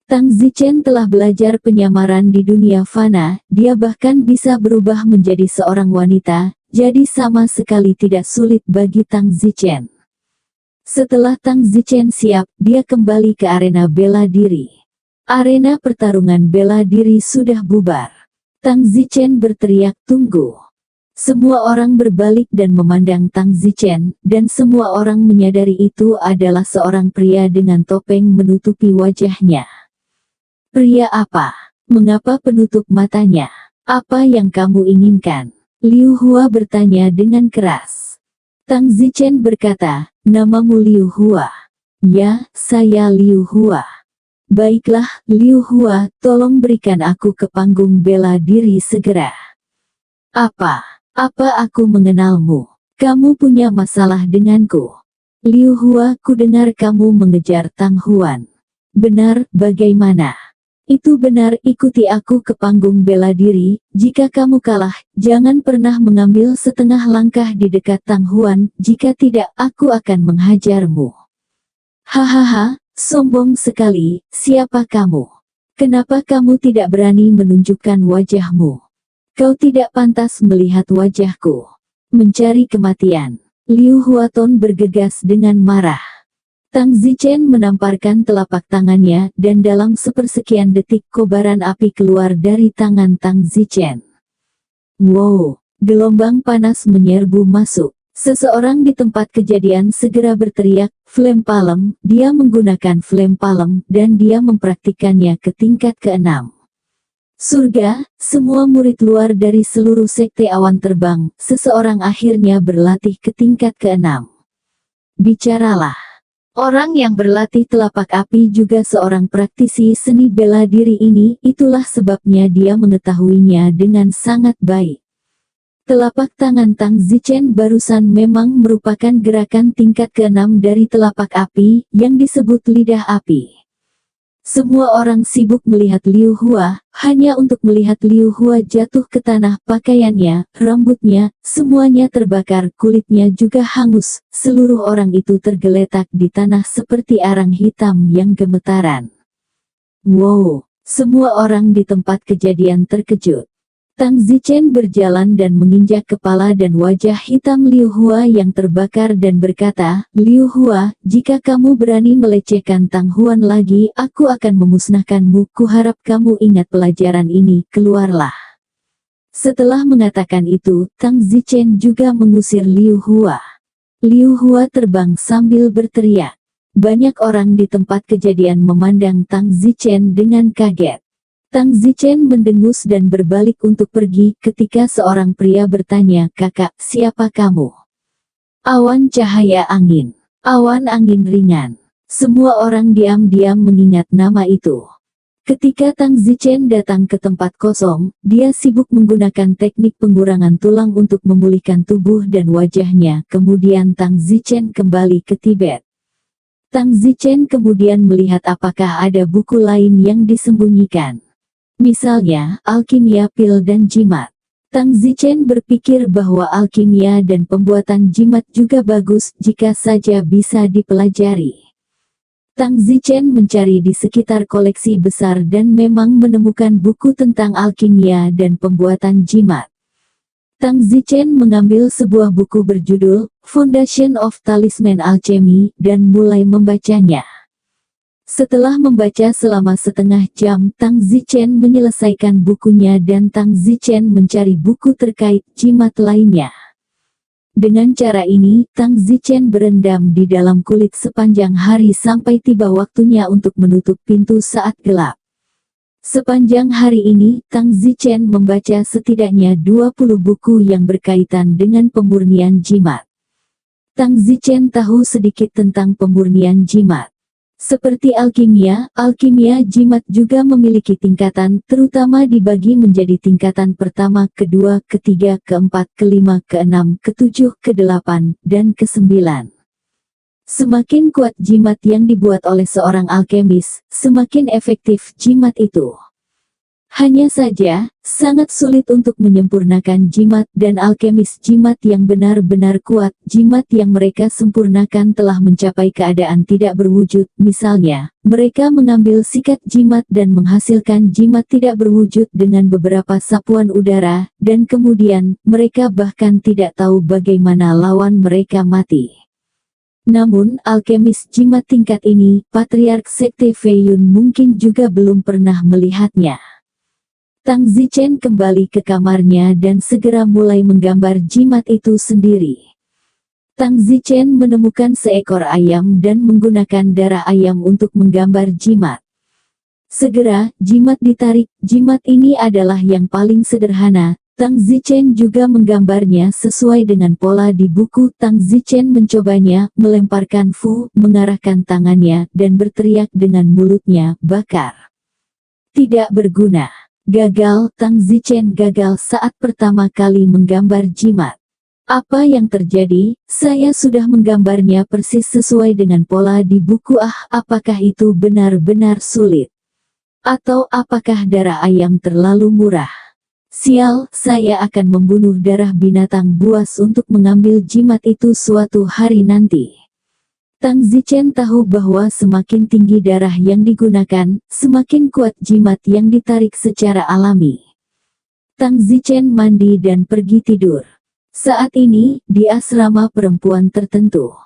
Tang Zichen telah belajar penyamaran di dunia fana, dia bahkan bisa berubah menjadi seorang wanita, jadi sama sekali tidak sulit bagi Tang Zichen. Setelah Tang Zichen siap, dia kembali ke arena bela diri. Arena pertarungan bela diri sudah bubar. Tang Zichen berteriak, tunggu. Semua orang berbalik dan memandang Tang Zichen, dan semua orang menyadari itu adalah seorang pria dengan topeng menutupi wajahnya. Pria apa? Mengapa penutup matanya? Apa yang kamu inginkan? Liu Hua bertanya dengan keras. Tang Zichen berkata, namamu Liu Hua. Ya, saya Liu Hua. Baiklah, Liu Hua, tolong berikan aku ke panggung bela diri segera. Apa? Apa aku mengenalmu? Kamu punya masalah denganku. Liu Hua, ku dengar kamu mengejar Tang Huan. Benar, bagaimana? Itu benar, ikuti aku ke panggung bela diri. Jika kamu kalah, jangan pernah mengambil setengah langkah di dekat Tang Huan, jika tidak, aku akan menghajarmu. Hahaha, sombong sekali, siapa kamu? Kenapa kamu tidak berani menunjukkan wajahmu? Kau tidak pantas melihat wajahku. Mencari kematian. Liu Huaton bergegas dengan marah. Tang Zichen menamparkan telapak tangannya dan dalam sepersekian detik kobaran api keluar dari tangan Tang Zichen. Wow, gelombang panas menyerbu masuk. Seseorang di tempat kejadian segera berteriak, "Flame Palm!" Dia menggunakan Flame Palm dan dia mempraktikkannya ke tingkat ke-6. Surga, semua murid luar dari seluruh sekte awan terbang, seseorang akhirnya berlatih ke tingkat ke-6. Bicaralah. Orang yang berlatih telapak api juga seorang praktisi seni bela diri ini, itulah sebabnya dia mengetahuinya dengan sangat baik. Telapak tangan Tang Zichen barusan memang merupakan gerakan tingkat ke-6 dari telapak api, yang disebut lidah api. Semua orang sibuk melihat Liu Hua, hanya untuk melihat Liu Hua jatuh ke tanah. Pakaiannya, rambutnya, semuanya terbakar, kulitnya juga hangus. Seluruh orang itu tergeletak di tanah seperti arang hitam yang gemetaran. Wow, semua orang di tempat kejadian terkejut. Tang Zichen berjalan dan menginjak kepala dan wajah hitam Liu Hua yang terbakar dan berkata, "Liu Hua, jika kamu berani melecehkan Tang Huan lagi, aku akan memusnahkanmu. Kuharap kamu ingat pelajaran ini, keluarlah." Setelah mengatakan itu, Tang Zichen juga mengusir Liu Hua. Liu Hua terbang sambil berteriak. Banyak orang di tempat kejadian memandang Tang Zichen dengan kaget. Tang Zichen mendengus dan berbalik untuk pergi ketika seorang pria bertanya, "Kakak, siapa kamu?" Awan cahaya angin. Awan angin ringan. Semua orang diam-diam mengingat nama itu. Ketika Tang Zichen datang ke tempat kosong, dia sibuk menggunakan teknik pengurangan tulang untuk memulihkan tubuh dan wajahnya. Kemudian Tang Zichen kembali ke Tibet. Tang Zichen kemudian melihat apakah ada buku lain yang disembunyikan. Misalnya, alkimia pil dan jimat. Tang Zichen berpikir bahwa alkimia dan pembuatan jimat juga bagus jika saja bisa dipelajari. Tang Zichen mencari di sekitar koleksi besar dan memang menemukan buku tentang alkimia dan pembuatan jimat. Tang Zichen mengambil sebuah buku berjudul Foundation of Talisman Alchemy dan mulai membacanya. Setelah membaca selama setengah jam, Tang Zichen menyelesaikan bukunya dan Tang Zichen mencari buku terkait jimat lainnya. Dengan cara ini, Tang Zichen berendam di dalam kulit sepanjang hari sampai tiba waktunya untuk menutup pintu saat gelap. Sepanjang hari ini, Tang Zichen membaca setidaknya 20 buku yang berkaitan dengan pemurnian jimat. Tang Zichen tahu sedikit tentang pemurnian jimat. Seperti alkimia jimat juga memiliki tingkatan, terutama dibagi menjadi tingkatan pertama, kedua, ketiga, keempat, kelima, keenam, ketujuh, kedelapan, dan kesembilan. Semakin kuat jimat yang dibuat oleh seorang alkemis, semakin efektif jimat itu. Hanya saja, sangat sulit untuk menyempurnakan jimat dan alkemis jimat yang benar-benar kuat. Jimat yang mereka sempurnakan telah mencapai keadaan tidak berwujud. Misalnya, mereka mengambil sikat jimat dan menghasilkan jimat tidak berwujud dengan beberapa sapuan udara, dan kemudian, mereka bahkan tidak tahu bagaimana lawan mereka mati. Namun, alkemis jimat tingkat ini, Patriark Sekte Feiyun mungkin juga belum pernah melihatnya. Tang Zichen kembali ke kamarnya dan segera mulai menggambar jimat itu sendiri. Tang Zichen menemukan seekor ayam dan menggunakan darah ayam untuk menggambar jimat. Segera, jimat ditarik. Jimat ini adalah yang paling sederhana. Tang Zichen juga menggambarnya sesuai dengan pola di buku. Tang Zichen mencobanya, melemparkan fu, mengarahkan tangannya, dan berteriak dengan mulutnya, "Bakar!" Tidak berguna. Gagal. Tang Zichen gagal saat pertama kali menggambar jimat. Apa yang terjadi? Saya sudah menggambarnya persis sesuai dengan pola di buku. Apakah itu benar-benar sulit? Atau apakah darah ayam terlalu murah? Sial, saya akan membunuh darah binatang buas untuk mengambil jimat itu suatu hari nanti. Tang Zichen tahu bahwa semakin tinggi darah yang digunakan, semakin kuat jimat yang ditarik secara alami. Tang Zichen mandi dan pergi tidur. Saat ini, di asrama perempuan tertentu.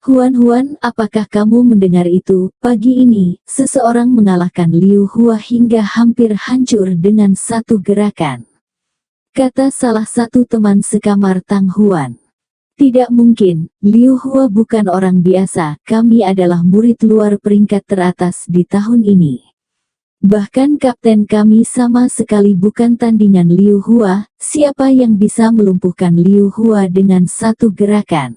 Huan, apakah kamu mendengar itu? Pagi ini, seseorang mengalahkan Liu Hua hingga hampir hancur dengan satu gerakan. Kata salah satu teman sekamar Tang Huan. Tidak mungkin, Liu Hua bukan orang biasa, kami adalah murid luar peringkat teratas di tahun ini. Bahkan kapten kami sama sekali bukan tandingan Liu Hua, siapa yang bisa melumpuhkan Liu Hua dengan satu gerakan?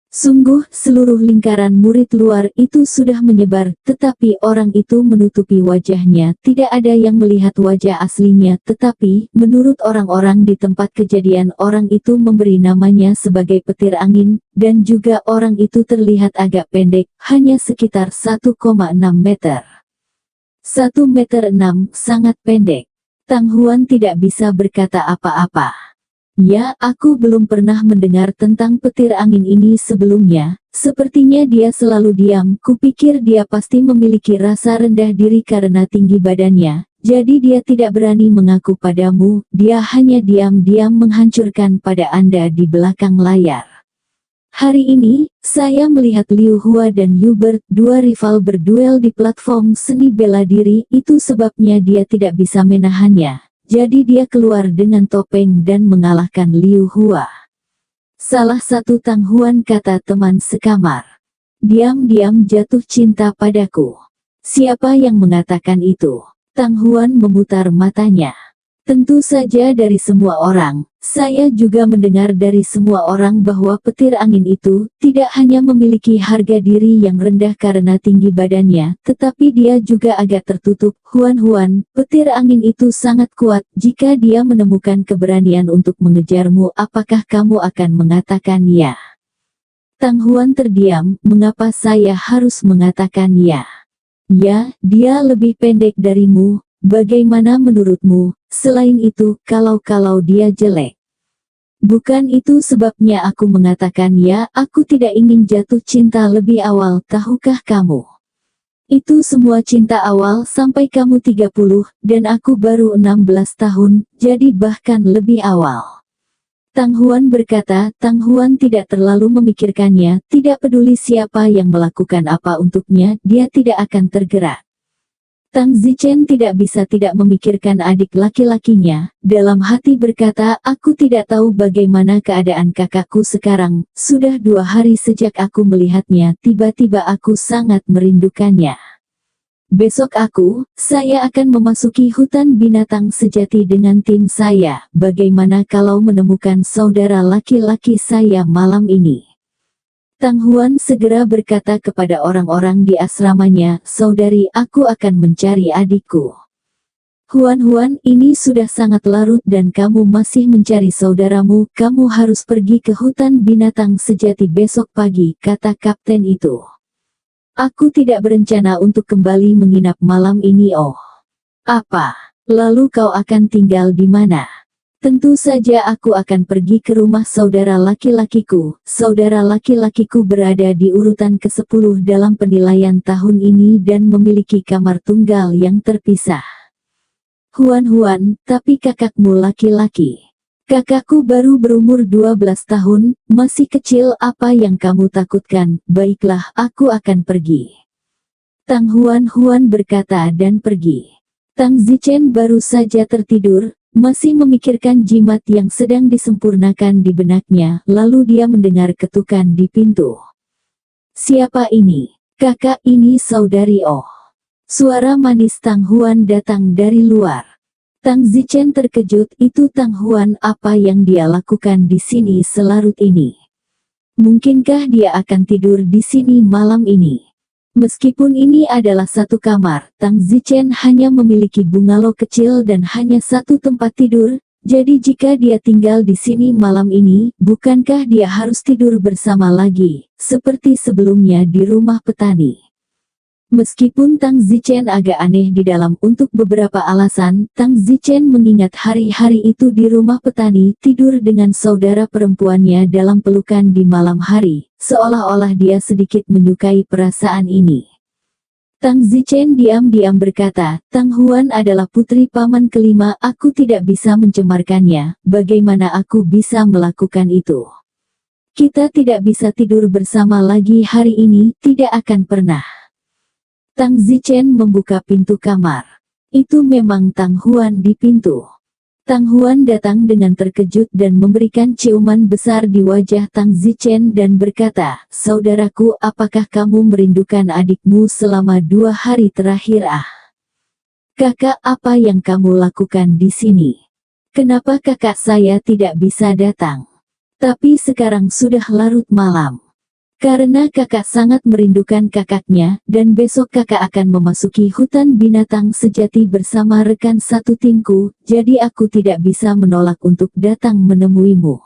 Sungguh, seluruh lingkaran murid luar itu sudah menyebar, tetapi orang itu menutupi wajahnya, tidak ada yang melihat wajah aslinya, tetapi, menurut orang-orang di tempat kejadian orang itu memberi namanya sebagai petir angin, dan juga orang itu terlihat agak pendek, hanya sekitar 1,6 meter. 1,6 meter, sangat pendek. Tang Huan tidak bisa berkata apa-apa. Ya, aku belum pernah mendengar tentang petir angin ini sebelumnya. Sepertinya dia selalu diam. Kupikir dia pasti memiliki rasa rendah diri karena tinggi badannya. Jadi dia tidak berani mengaku padamu. Dia hanya diam-diam menghancurkan pada Anda di belakang layar. Hari ini, saya melihat Liu Hua dan Hubert, dua rival berduel di platform seni bela diri. Itu sebabnya dia tidak bisa menahannya. Jadi dia keluar dengan topeng dan mengalahkan Liu Hua. Salah satu Tang Huan kata teman sekamar. Diam-diam jatuh cinta padaku. Siapa yang mengatakan itu? Tang Huan memutar matanya. Tentu saja dari semua orang. Saya juga mendengar dari semua orang bahwa petir angin itu tidak hanya memiliki harga diri yang rendah karena tinggi badannya, tetapi dia juga agak tertutup. Huan, petir angin itu sangat kuat. Jika dia menemukan keberanian untuk mengejarmu, apakah kamu akan mengatakan ya? Tang Huan terdiam. Mengapa saya harus mengatakan ya? Ya, dia lebih pendek darimu. Bagaimana menurutmu? Selain itu, kalau dia jelek. Bukan itu sebabnya aku mengatakan ya, aku tidak ingin jatuh cinta lebih awal, tahukah kamu? Itu semua cinta awal sampai kamu 30, dan aku baru 16 tahun, jadi bahkan lebih awal. Tang Huan berkata, Tang Huan tidak terlalu memikirkannya, tidak peduli siapa yang melakukan apa untuknya, dia tidak akan tergerak. Tang Zichen tidak bisa tidak memikirkan adik laki-lakinya, dalam hati berkata, aku tidak tahu bagaimana keadaan kakakku sekarang, sudah 2 hari sejak aku melihatnya, tiba-tiba aku sangat merindukannya. Besok saya akan memasuki hutan binatang sejati dengan tim saya, bagaimana kalau menemukan saudara laki-laki saya malam ini? Tang Huan segera berkata kepada orang-orang di asramanya, saudari, aku akan mencari adikku. Huan, ini sudah sangat larut dan kamu masih mencari saudaramu, kamu harus pergi ke hutan binatang sejati besok pagi, kata kapten itu. Aku tidak berencana untuk kembali menginap malam ini. Oh. Apa? Lalu kau akan tinggal di mana? Tentu saja aku akan pergi ke rumah saudara laki-lakiku. Saudara laki-lakiku berada di urutan ke-10 dalam penilaian tahun ini dan memiliki kamar tunggal yang terpisah. Huan, tapi kakakmu laki-laki. Kakakku baru berumur 12 tahun, masih kecil, apa yang kamu takutkan? Baiklah, aku akan pergi. Tang Huan berkata dan pergi. Tang Zichen baru saja tertidur, masih memikirkan jimat yang sedang disempurnakan di benaknya, lalu dia mendengar ketukan di pintu. Siapa ini? Kakak, ini saudari Oh. Suara manis Tang Huan datang dari luar. Tang Zichen terkejut, itu Tang Huan, apa yang dia lakukan di sini selarut ini? Mungkinkah dia akan tidur di sini malam ini? Meskipun ini adalah satu kamar, Tang Zichen hanya memiliki bungalow kecil dan hanya satu tempat tidur, jadi jika dia tinggal di sini malam ini, bukankah dia harus tidur bersama lagi, seperti sebelumnya di rumah petani? Meskipun Tang Zichen agak aneh di dalam untuk beberapa alasan, Tang Zichen mengingat hari-hari itu di rumah petani tidur dengan saudara perempuannya dalam pelukan di malam hari, seolah-olah dia sedikit menyukai perasaan ini. Tang Zichen diam-diam berkata, Tang Huan adalah putri paman kelima, aku tidak bisa mencemarkannya, bagaimana aku bisa melakukan itu? Kita tidak bisa tidur bersama lagi hari ini, tidak akan pernah. Tang Zichen membuka pintu kamar. Itu memang Tang Huan di pintu. Tang Huan datang dengan terkejut dan memberikan ciuman besar di wajah Tang Zichen dan berkata, saudaraku, apakah kamu merindukan adikmu selama 2 hari terakhir? Kakak, apa yang kamu lakukan di sini? Kenapa kakak saya tidak bisa datang? Tapi sekarang sudah larut malam. Karena kakak sangat merindukan kakaknya, dan besok kakak akan memasuki hutan binatang sejati bersama rekan satu timku, jadi aku tidak bisa menolak untuk datang menemuimu.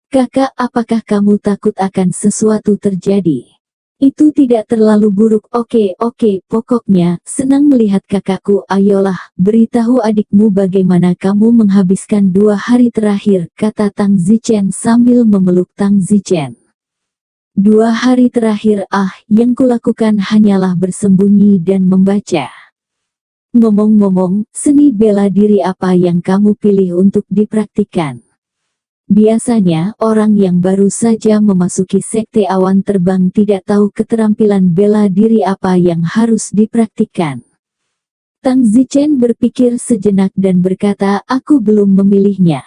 Kakak, apakah kamu takut akan sesuatu terjadi? Itu tidak terlalu buruk. Oke, pokoknya, senang melihat kakakku. Ayolah, beritahu adikmu bagaimana kamu menghabiskan 2 hari terakhir, kata Tang Zichen sambil memeluk Tang Zichen. 2 hari terakhir, yang kulakukan hanyalah bersembunyi dan membaca. Ngomong-ngomong, seni bela diri apa yang kamu pilih untuk dipraktikkan? Biasanya, orang yang baru saja memasuki sekte awan terbang tidak tahu keterampilan bela diri apa yang harus dipraktikkan. Tang Zichen berpikir sejenak dan berkata, aku belum memilihnya.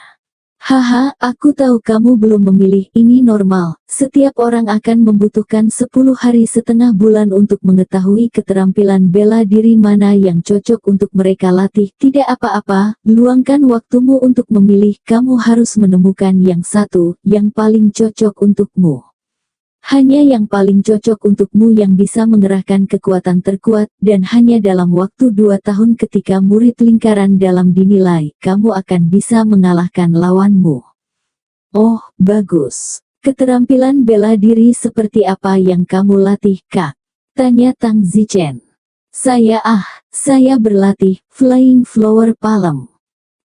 Haha, aku tahu kamu belum memilih, ini normal. Setiap orang akan membutuhkan 10 hari setengah bulan untuk mengetahui keterampilan bela diri mana yang cocok untuk mereka latih. Tidak apa-apa, luangkan waktumu untuk memilih, kamu harus menemukan yang satu, yang paling cocok untukmu. Hanya yang paling cocok untukmu yang bisa mengerahkan kekuatan terkuat, dan hanya dalam waktu 2 tahun ketika murid lingkaran dalam dinilai, kamu akan bisa mengalahkan lawanmu. Oh, bagus. Keterampilan bela diri seperti apa yang kamu latih, Kak? Tanya Tang Zichen. Saya berlatih, Flying Flower Palm.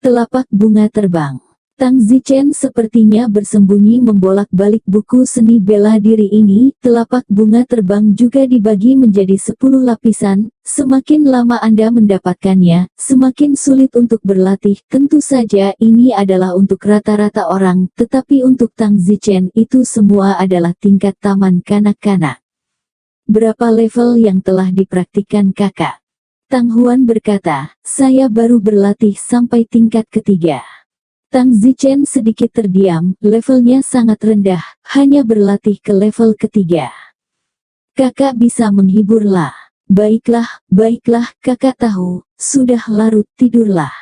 Telapak bunga terbang. Tang Zichen sepertinya bersembunyi membolak-balik buku seni bela diri ini. Telapak bunga terbang juga dibagi menjadi 10 lapisan. Semakin lama Anda mendapatkannya, semakin sulit untuk berlatih. Tentu saja ini adalah untuk rata-rata orang, tetapi untuk Tang Zichen itu semua adalah tingkat taman kanak-kanak. Berapa level yang telah dipraktikkan kakak? Tang Huan berkata, saya baru berlatih sampai tingkat ketiga. Tang Zichen sedikit terdiam, levelnya sangat rendah, hanya berlatih ke level ketiga. Kakak bisa menghiburlah. Baiklah, kakak tahu, sudah larut, tidurlah.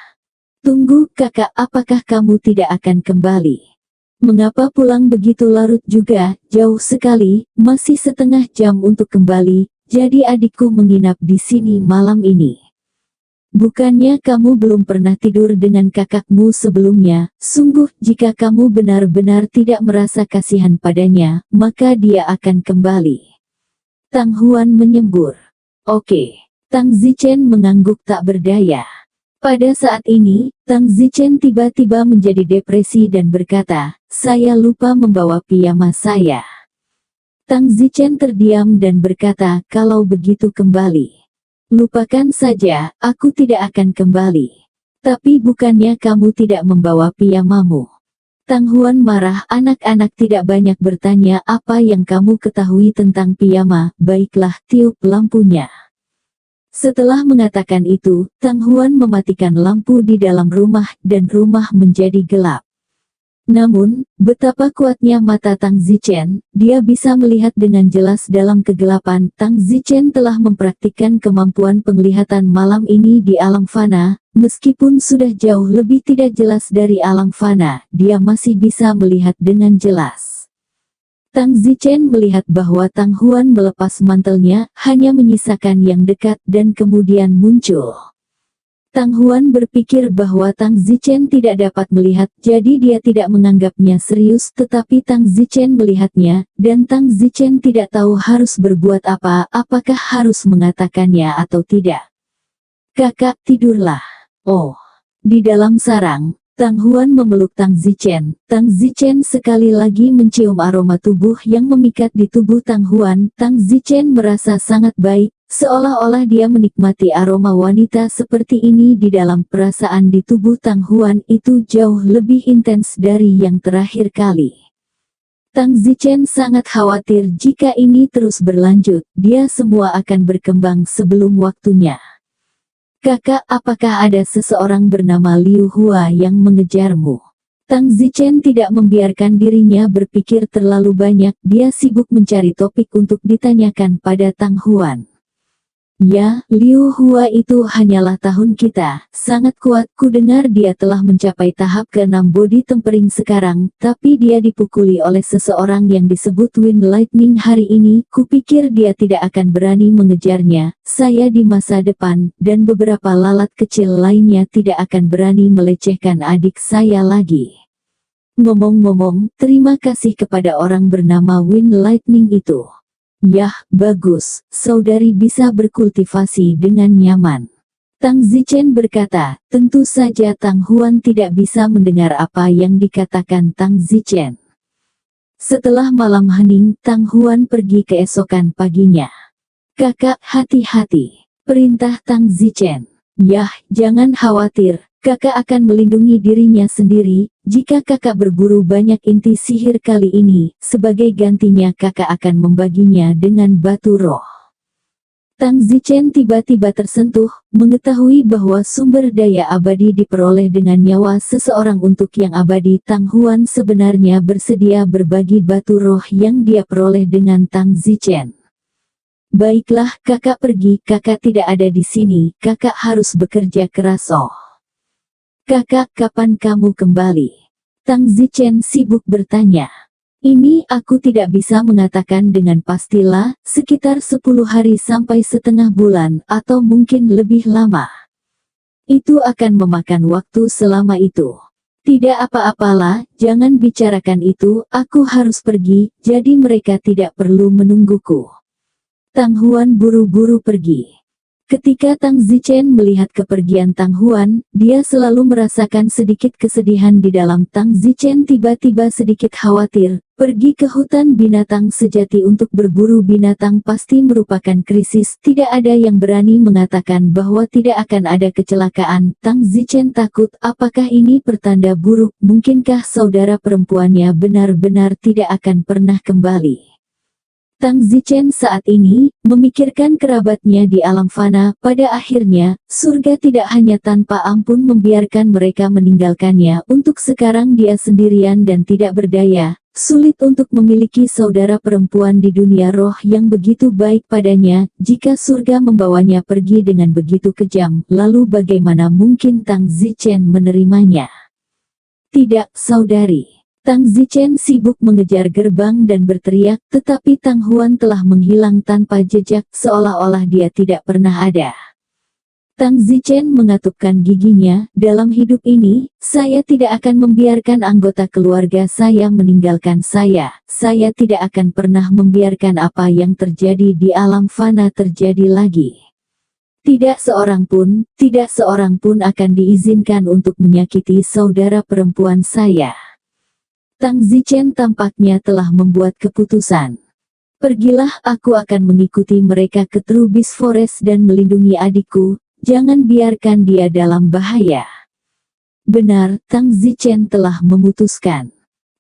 Tunggu kakak, apakah kamu tidak akan kembali? Mengapa pulang begitu larut juga? Jauh sekali, masih setengah jam untuk kembali, jadi adikku menginap di sini malam ini. Bukannya kamu belum pernah tidur dengan kakakmu sebelumnya? Sungguh, jika kamu benar-benar tidak merasa kasihan padanya, maka dia akan kembali. Tang Huan menyembur. Oke. Tang Zichen mengangguk tak berdaya. Pada saat ini, Tang Zichen tiba-tiba menjadi depresi dan berkata, saya lupa membawa piyama saya. Tang Zichen terdiam dan berkata, kalau begitu kembali. Lupakan saja, aku tidak akan kembali. Tapi bukannya kamu tidak membawa piyamamu? Tang Huan marah, anak-anak tidak banyak bertanya apa yang kamu ketahui tentang piyama, baiklah tiup lampunya. Setelah mengatakan itu, Tang Huan mematikan lampu di dalam rumah, dan rumah menjadi gelap. Namun, betapa kuatnya mata Tang Zichen, dia bisa melihat dengan jelas dalam kegelapan. Tang Zichen telah mempraktikkan kemampuan penglihatan malam ini di alam fana, meskipun sudah jauh lebih tidak jelas dari alam fana, dia masih bisa melihat dengan jelas. Tang Zichen melihat bahwa Tang Huan melepas mantelnya, hanya menyisakan yang dekat dan kemudian muncul. Tang Huan berpikir bahwa Tang Zichen tidak dapat melihat, jadi dia tidak menganggapnya serius, tetapi Tang Zichen melihatnya, dan Tang Zichen tidak tahu harus berbuat apa, apakah harus mengatakannya atau tidak. Kakak, tidurlah. Oh. Di dalam sarang, Tang Huan memeluk Tang Zichen. Tang Zichen sekali lagi mencium aroma tubuh yang memikat di tubuh Tang Huan. Tang Zichen merasa sangat baik, seolah-olah dia menikmati aroma wanita seperti ini di dalam perasaan di tubuh Tang Huan itu jauh lebih intens dari yang terakhir kali. Tang Zichen sangat khawatir jika ini terus berlanjut, dia semua akan berkembang sebelum waktunya. Kakak, apakah ada seseorang bernama Liu Hua yang mengejarmu? Tang Zichen tidak membiarkan dirinya berpikir terlalu banyak, dia sibuk mencari topik untuk ditanyakan pada Tang Huan. Ya, Liu Hua itu hanyalah tahun kita, sangat kuat. Ku dengar dia telah mencapai tahap ke-6 body tempering sekarang, tapi dia dipukuli oleh seseorang yang disebut Wind Lightning hari ini. Kupikir dia tidak akan berani mengejarnya, saya di masa depan, dan beberapa lalat kecil lainnya tidak akan berani melecehkan adik saya lagi. Ngomong-ngomong, terima kasih kepada orang bernama Wind Lightning itu. Yah, bagus, saudari bisa berkultivasi dengan nyaman. Tang Zichen berkata, tentu saja Tang Huan tidak bisa mendengar apa yang dikatakan Tang Zichen. Setelah malam hening, Tang Huan pergi keesokan paginya. Kakak, hati-hati, perintah Tang Zichen. Yah, jangan khawatir, kakak akan melindungi dirinya sendiri. Jika kakak berburu banyak inti sihir kali ini, sebagai gantinya kakak akan membaginya dengan batu roh. Tang Zichen tiba-tiba tersentuh, mengetahui bahwa sumber daya abadi diperoleh dengan nyawa seseorang untuk yang abadi. Tang Huan sebenarnya bersedia berbagi batu roh yang dia peroleh dengan Tang Zichen. Baiklah, kakak pergi, kakak tidak ada di sini, kakak harus bekerja keras. Oh. Kakak, kapan kamu kembali? Tang Zichen sibuk bertanya. Ini aku tidak bisa mengatakan dengan pastilah, sekitar 10 hari sampai setengah bulan, atau mungkin lebih lama. Itu akan memakan waktu selama itu. Tidak apa-apalah, jangan bicarakan itu, aku harus pergi, jadi mereka tidak perlu menungguku. Tang Huan buru-buru pergi. Ketika Tang Zichen melihat kepergian Tang Huan, dia selalu merasakan sedikit kesedihan di dalam. Tang Zichen tiba-tiba sedikit khawatir. Pergi ke hutan binatang sejati untuk berburu binatang pasti merupakan krisis. Tidak ada yang berani mengatakan bahwa tidak akan ada kecelakaan. Tang Zichen takut, apakah ini pertanda buruk? Mungkinkah saudara perempuannya benar-benar tidak akan pernah kembali? Tang Zichen saat ini memikirkan kerabatnya di alam fana. Pada akhirnya, surga tidak hanya tanpa ampun membiarkan mereka meninggalkannya. Untuk sekarang dia sendirian dan tidak berdaya. Sulit untuk memiliki saudara perempuan di dunia roh yang begitu baik padanya. Jika surga membawanya pergi dengan begitu kejam, lalu bagaimana mungkin Tang Zichen menerimanya? Tidak, saudari. Tang Zichen sibuk mengejar gerbang dan berteriak, tetapi Tang Huan telah menghilang tanpa jejak, seolah-olah dia tidak pernah ada. Tang Zichen mengatupkan giginya, dalam hidup ini, saya tidak akan membiarkan anggota keluarga saya meninggalkan saya tidak akan pernah membiarkan apa yang terjadi di alam fana terjadi lagi. Tidak seorang pun akan diizinkan untuk menyakiti saudara perempuan saya. Tang Zichen tampaknya telah membuat keputusan. Pergilah, aku akan mengikuti mereka ke True Beast Forest dan melindungi adikku, jangan biarkan dia dalam bahaya. Benar, Tang Zichen telah memutuskan.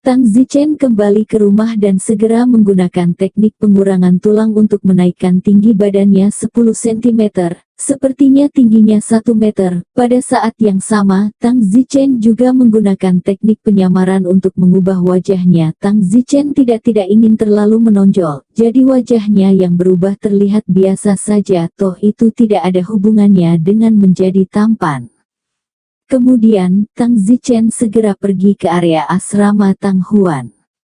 Tang Zichen kembali ke rumah dan segera menggunakan teknik pengurangan tulang untuk menaikkan tinggi badannya 10 cm, sepertinya tingginya 1 meter. Pada saat yang sama, Tang Zichen juga menggunakan teknik penyamaran untuk mengubah wajahnya. Tang Zichen tidak ingin terlalu menonjol, jadi wajahnya yang berubah terlihat biasa saja, toh itu tidak ada hubungannya dengan menjadi tampan. Kemudian, Tang Zichen segera pergi ke area asrama Tang Huan.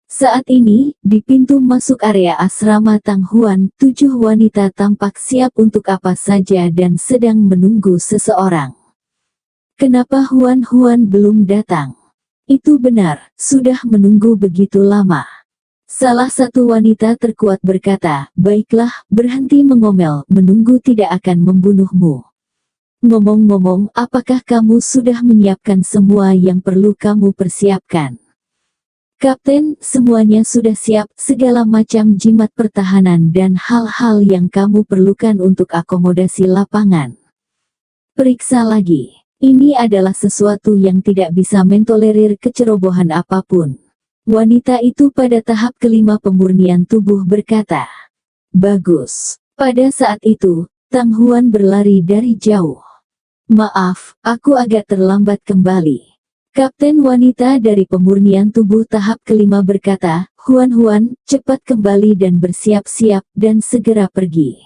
Saat ini, di pintu masuk area asrama Tang Huan, 7 wanita tampak siap untuk apa saja dan sedang menunggu seseorang. Kenapa Huan belum datang? Itu benar, sudah menunggu begitu lama. Salah satu wanita terkuat berkata, baiklah, berhenti mengomel, menunggu tidak akan membunuhmu. Ngomong-ngomong, apakah kamu sudah menyiapkan semua yang perlu kamu persiapkan? Kapten, semuanya sudah siap, segala macam jimat pertahanan dan hal-hal yang kamu perlukan untuk akomodasi lapangan. Periksa lagi. Ini adalah sesuatu yang tidak bisa mentolerir kecerobohan apapun. Wanita itu pada tahap kelima pemurnian tubuh berkata, bagus. Pada saat itu, Tang Huan berlari dari jauh. Maaf, aku agak terlambat kembali. Kapten wanita dari pemurnian tubuh tahap kelima berkata, Huan, cepat kembali dan bersiap-siap dan segera pergi.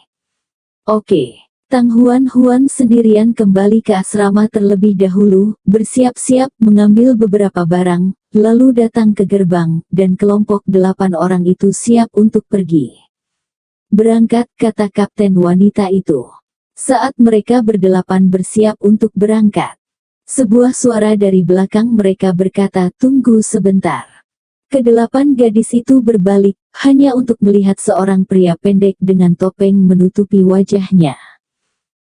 Oke. Tang Huan sendirian kembali ke asrama terlebih dahulu, bersiap-siap mengambil beberapa barang, lalu datang ke gerbang, dan kelompok 8 orang itu siap untuk pergi. Berangkat, kata kapten wanita itu. Saat mereka berdelapan bersiap untuk berangkat, sebuah suara dari belakang mereka berkata, tunggu sebentar. Kedelapan gadis itu berbalik, hanya untuk melihat seorang pria pendek dengan topeng menutupi wajahnya.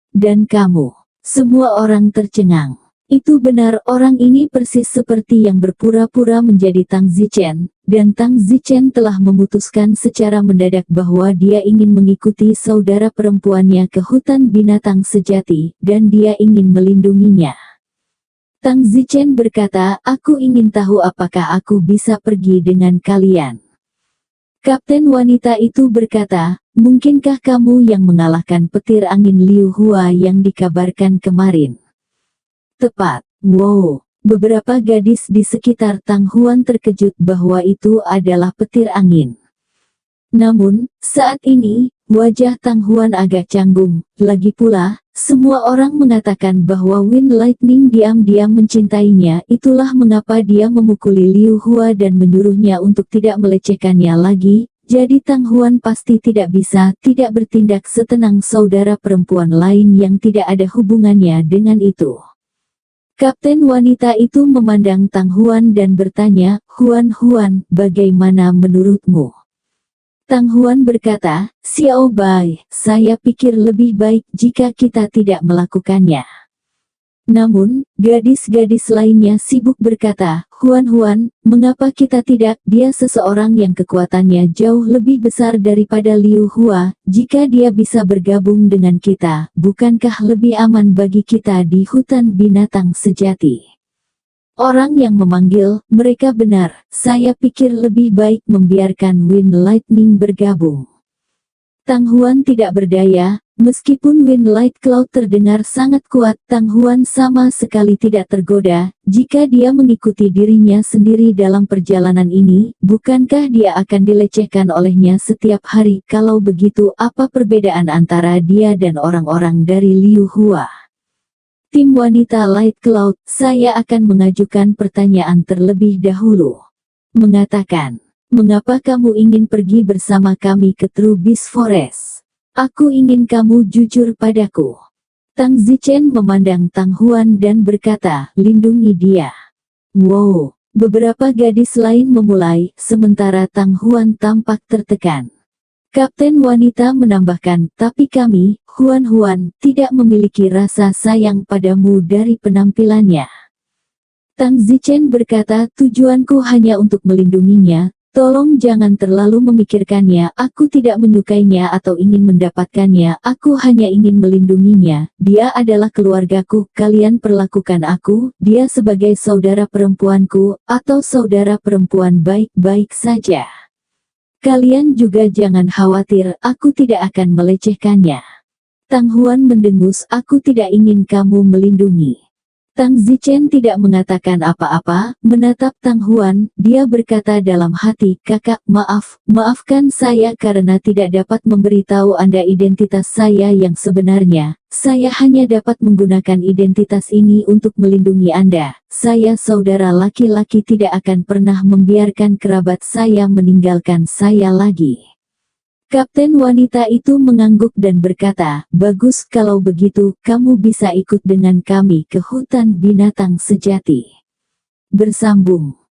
Dan kamu, semua orang tercengang. Itu benar, orang ini persis seperti yang berpura-pura menjadi Tang Zichen, dan Tang Zichen telah memutuskan secara mendadak bahwa dia ingin mengikuti saudara perempuannya ke hutan binatang sejati, dan dia ingin melindunginya. Tang Zichen berkata, aku ingin tahu apakah aku bisa pergi dengan kalian. Kapten wanita itu berkata, mungkinkah kamu yang mengalahkan petir angin Liu Hua yang dikabarkan kemarin? Tepat. Wow. Beberapa gadis di sekitar Tang Huan terkejut bahwa itu adalah petir angin. Namun, saat ini, wajah Tang Huan agak canggung. Lagi pula, semua orang mengatakan bahwa Wind Lightning diam-diam mencintainya, itulah mengapa dia memukuli Liu Hua dan menyuruhnya untuk tidak melecehkannya lagi, jadi Tang Huan pasti tidak bisa tidak bertindak setenang saudara perempuan lain yang tidak ada hubungannya dengan itu. Kapten wanita itu memandang Tang Huan dan bertanya, Huan, bagaimana menurutmu? Tang Huan berkata, Xiao Bai, saya pikir lebih baik jika kita tidak melakukannya. Namun, gadis-gadis lainnya sibuk berkata, Huan, mengapa kita tidak? Dia seseorang yang kekuatannya jauh lebih besar daripada Liu Hua, jika dia bisa bergabung dengan kita, bukankah lebih aman bagi kita di hutan binatang sejati? Orang yang memanggil, mereka benar, saya pikir lebih baik membiarkan Wind Lightning bergabung. Tang Huan tidak berdaya, meskipun Wind Light Cloud terdengar sangat kuat, Tang Huan sama sekali tidak tergoda, jika dia mengikuti dirinya sendiri dalam perjalanan ini, bukankah dia akan dilecehkan olehnya setiap hari? Kalau begitu, apa perbedaan antara dia dan orang-orang dari Liu Hua? Tim wanita Light Cloud, saya akan mengajukan pertanyaan terlebih dahulu. Mengatakan, mengapa kamu ingin pergi bersama kami ke True Beast Forest? Aku ingin kamu jujur padaku. Tang Zichen memandang Tang Huan dan berkata, lindungi dia. Wow, beberapa gadis lain memulai, sementara Tang Huan tampak tertekan. Kapten wanita menambahkan, tapi kami, Huan, tidak memiliki rasa sayang padamu dari penampilannya. Tang Zichen berkata, tujuanku hanya untuk melindunginya, tolong jangan terlalu memikirkannya, aku tidak menyukainya atau ingin mendapatkannya, aku hanya ingin melindunginya, dia adalah keluargaku, kalian perlakukan aku, dia sebagai saudara perempuanku, atau saudara perempuan baik-baik saja. Kalian juga jangan khawatir, aku tidak akan melecehkannya. Tang Huan mendengus, aku tidak ingin kamu melindungi. Tang Zichen tidak mengatakan apa-apa, menatap Tang Huan, dia berkata dalam hati, kakak, maafkan saya karena tidak dapat memberitahu Anda identitas saya yang sebenarnya, saya hanya dapat menggunakan identitas ini untuk melindungi Anda, saya saudara laki-laki tidak akan pernah membiarkan kerabat saya meninggalkan saya lagi. Kapten wanita itu mengangguk dan berkata, "Bagus, kalau begitu kamu bisa ikut dengan kami ke hutan binatang sejati." Bersambung.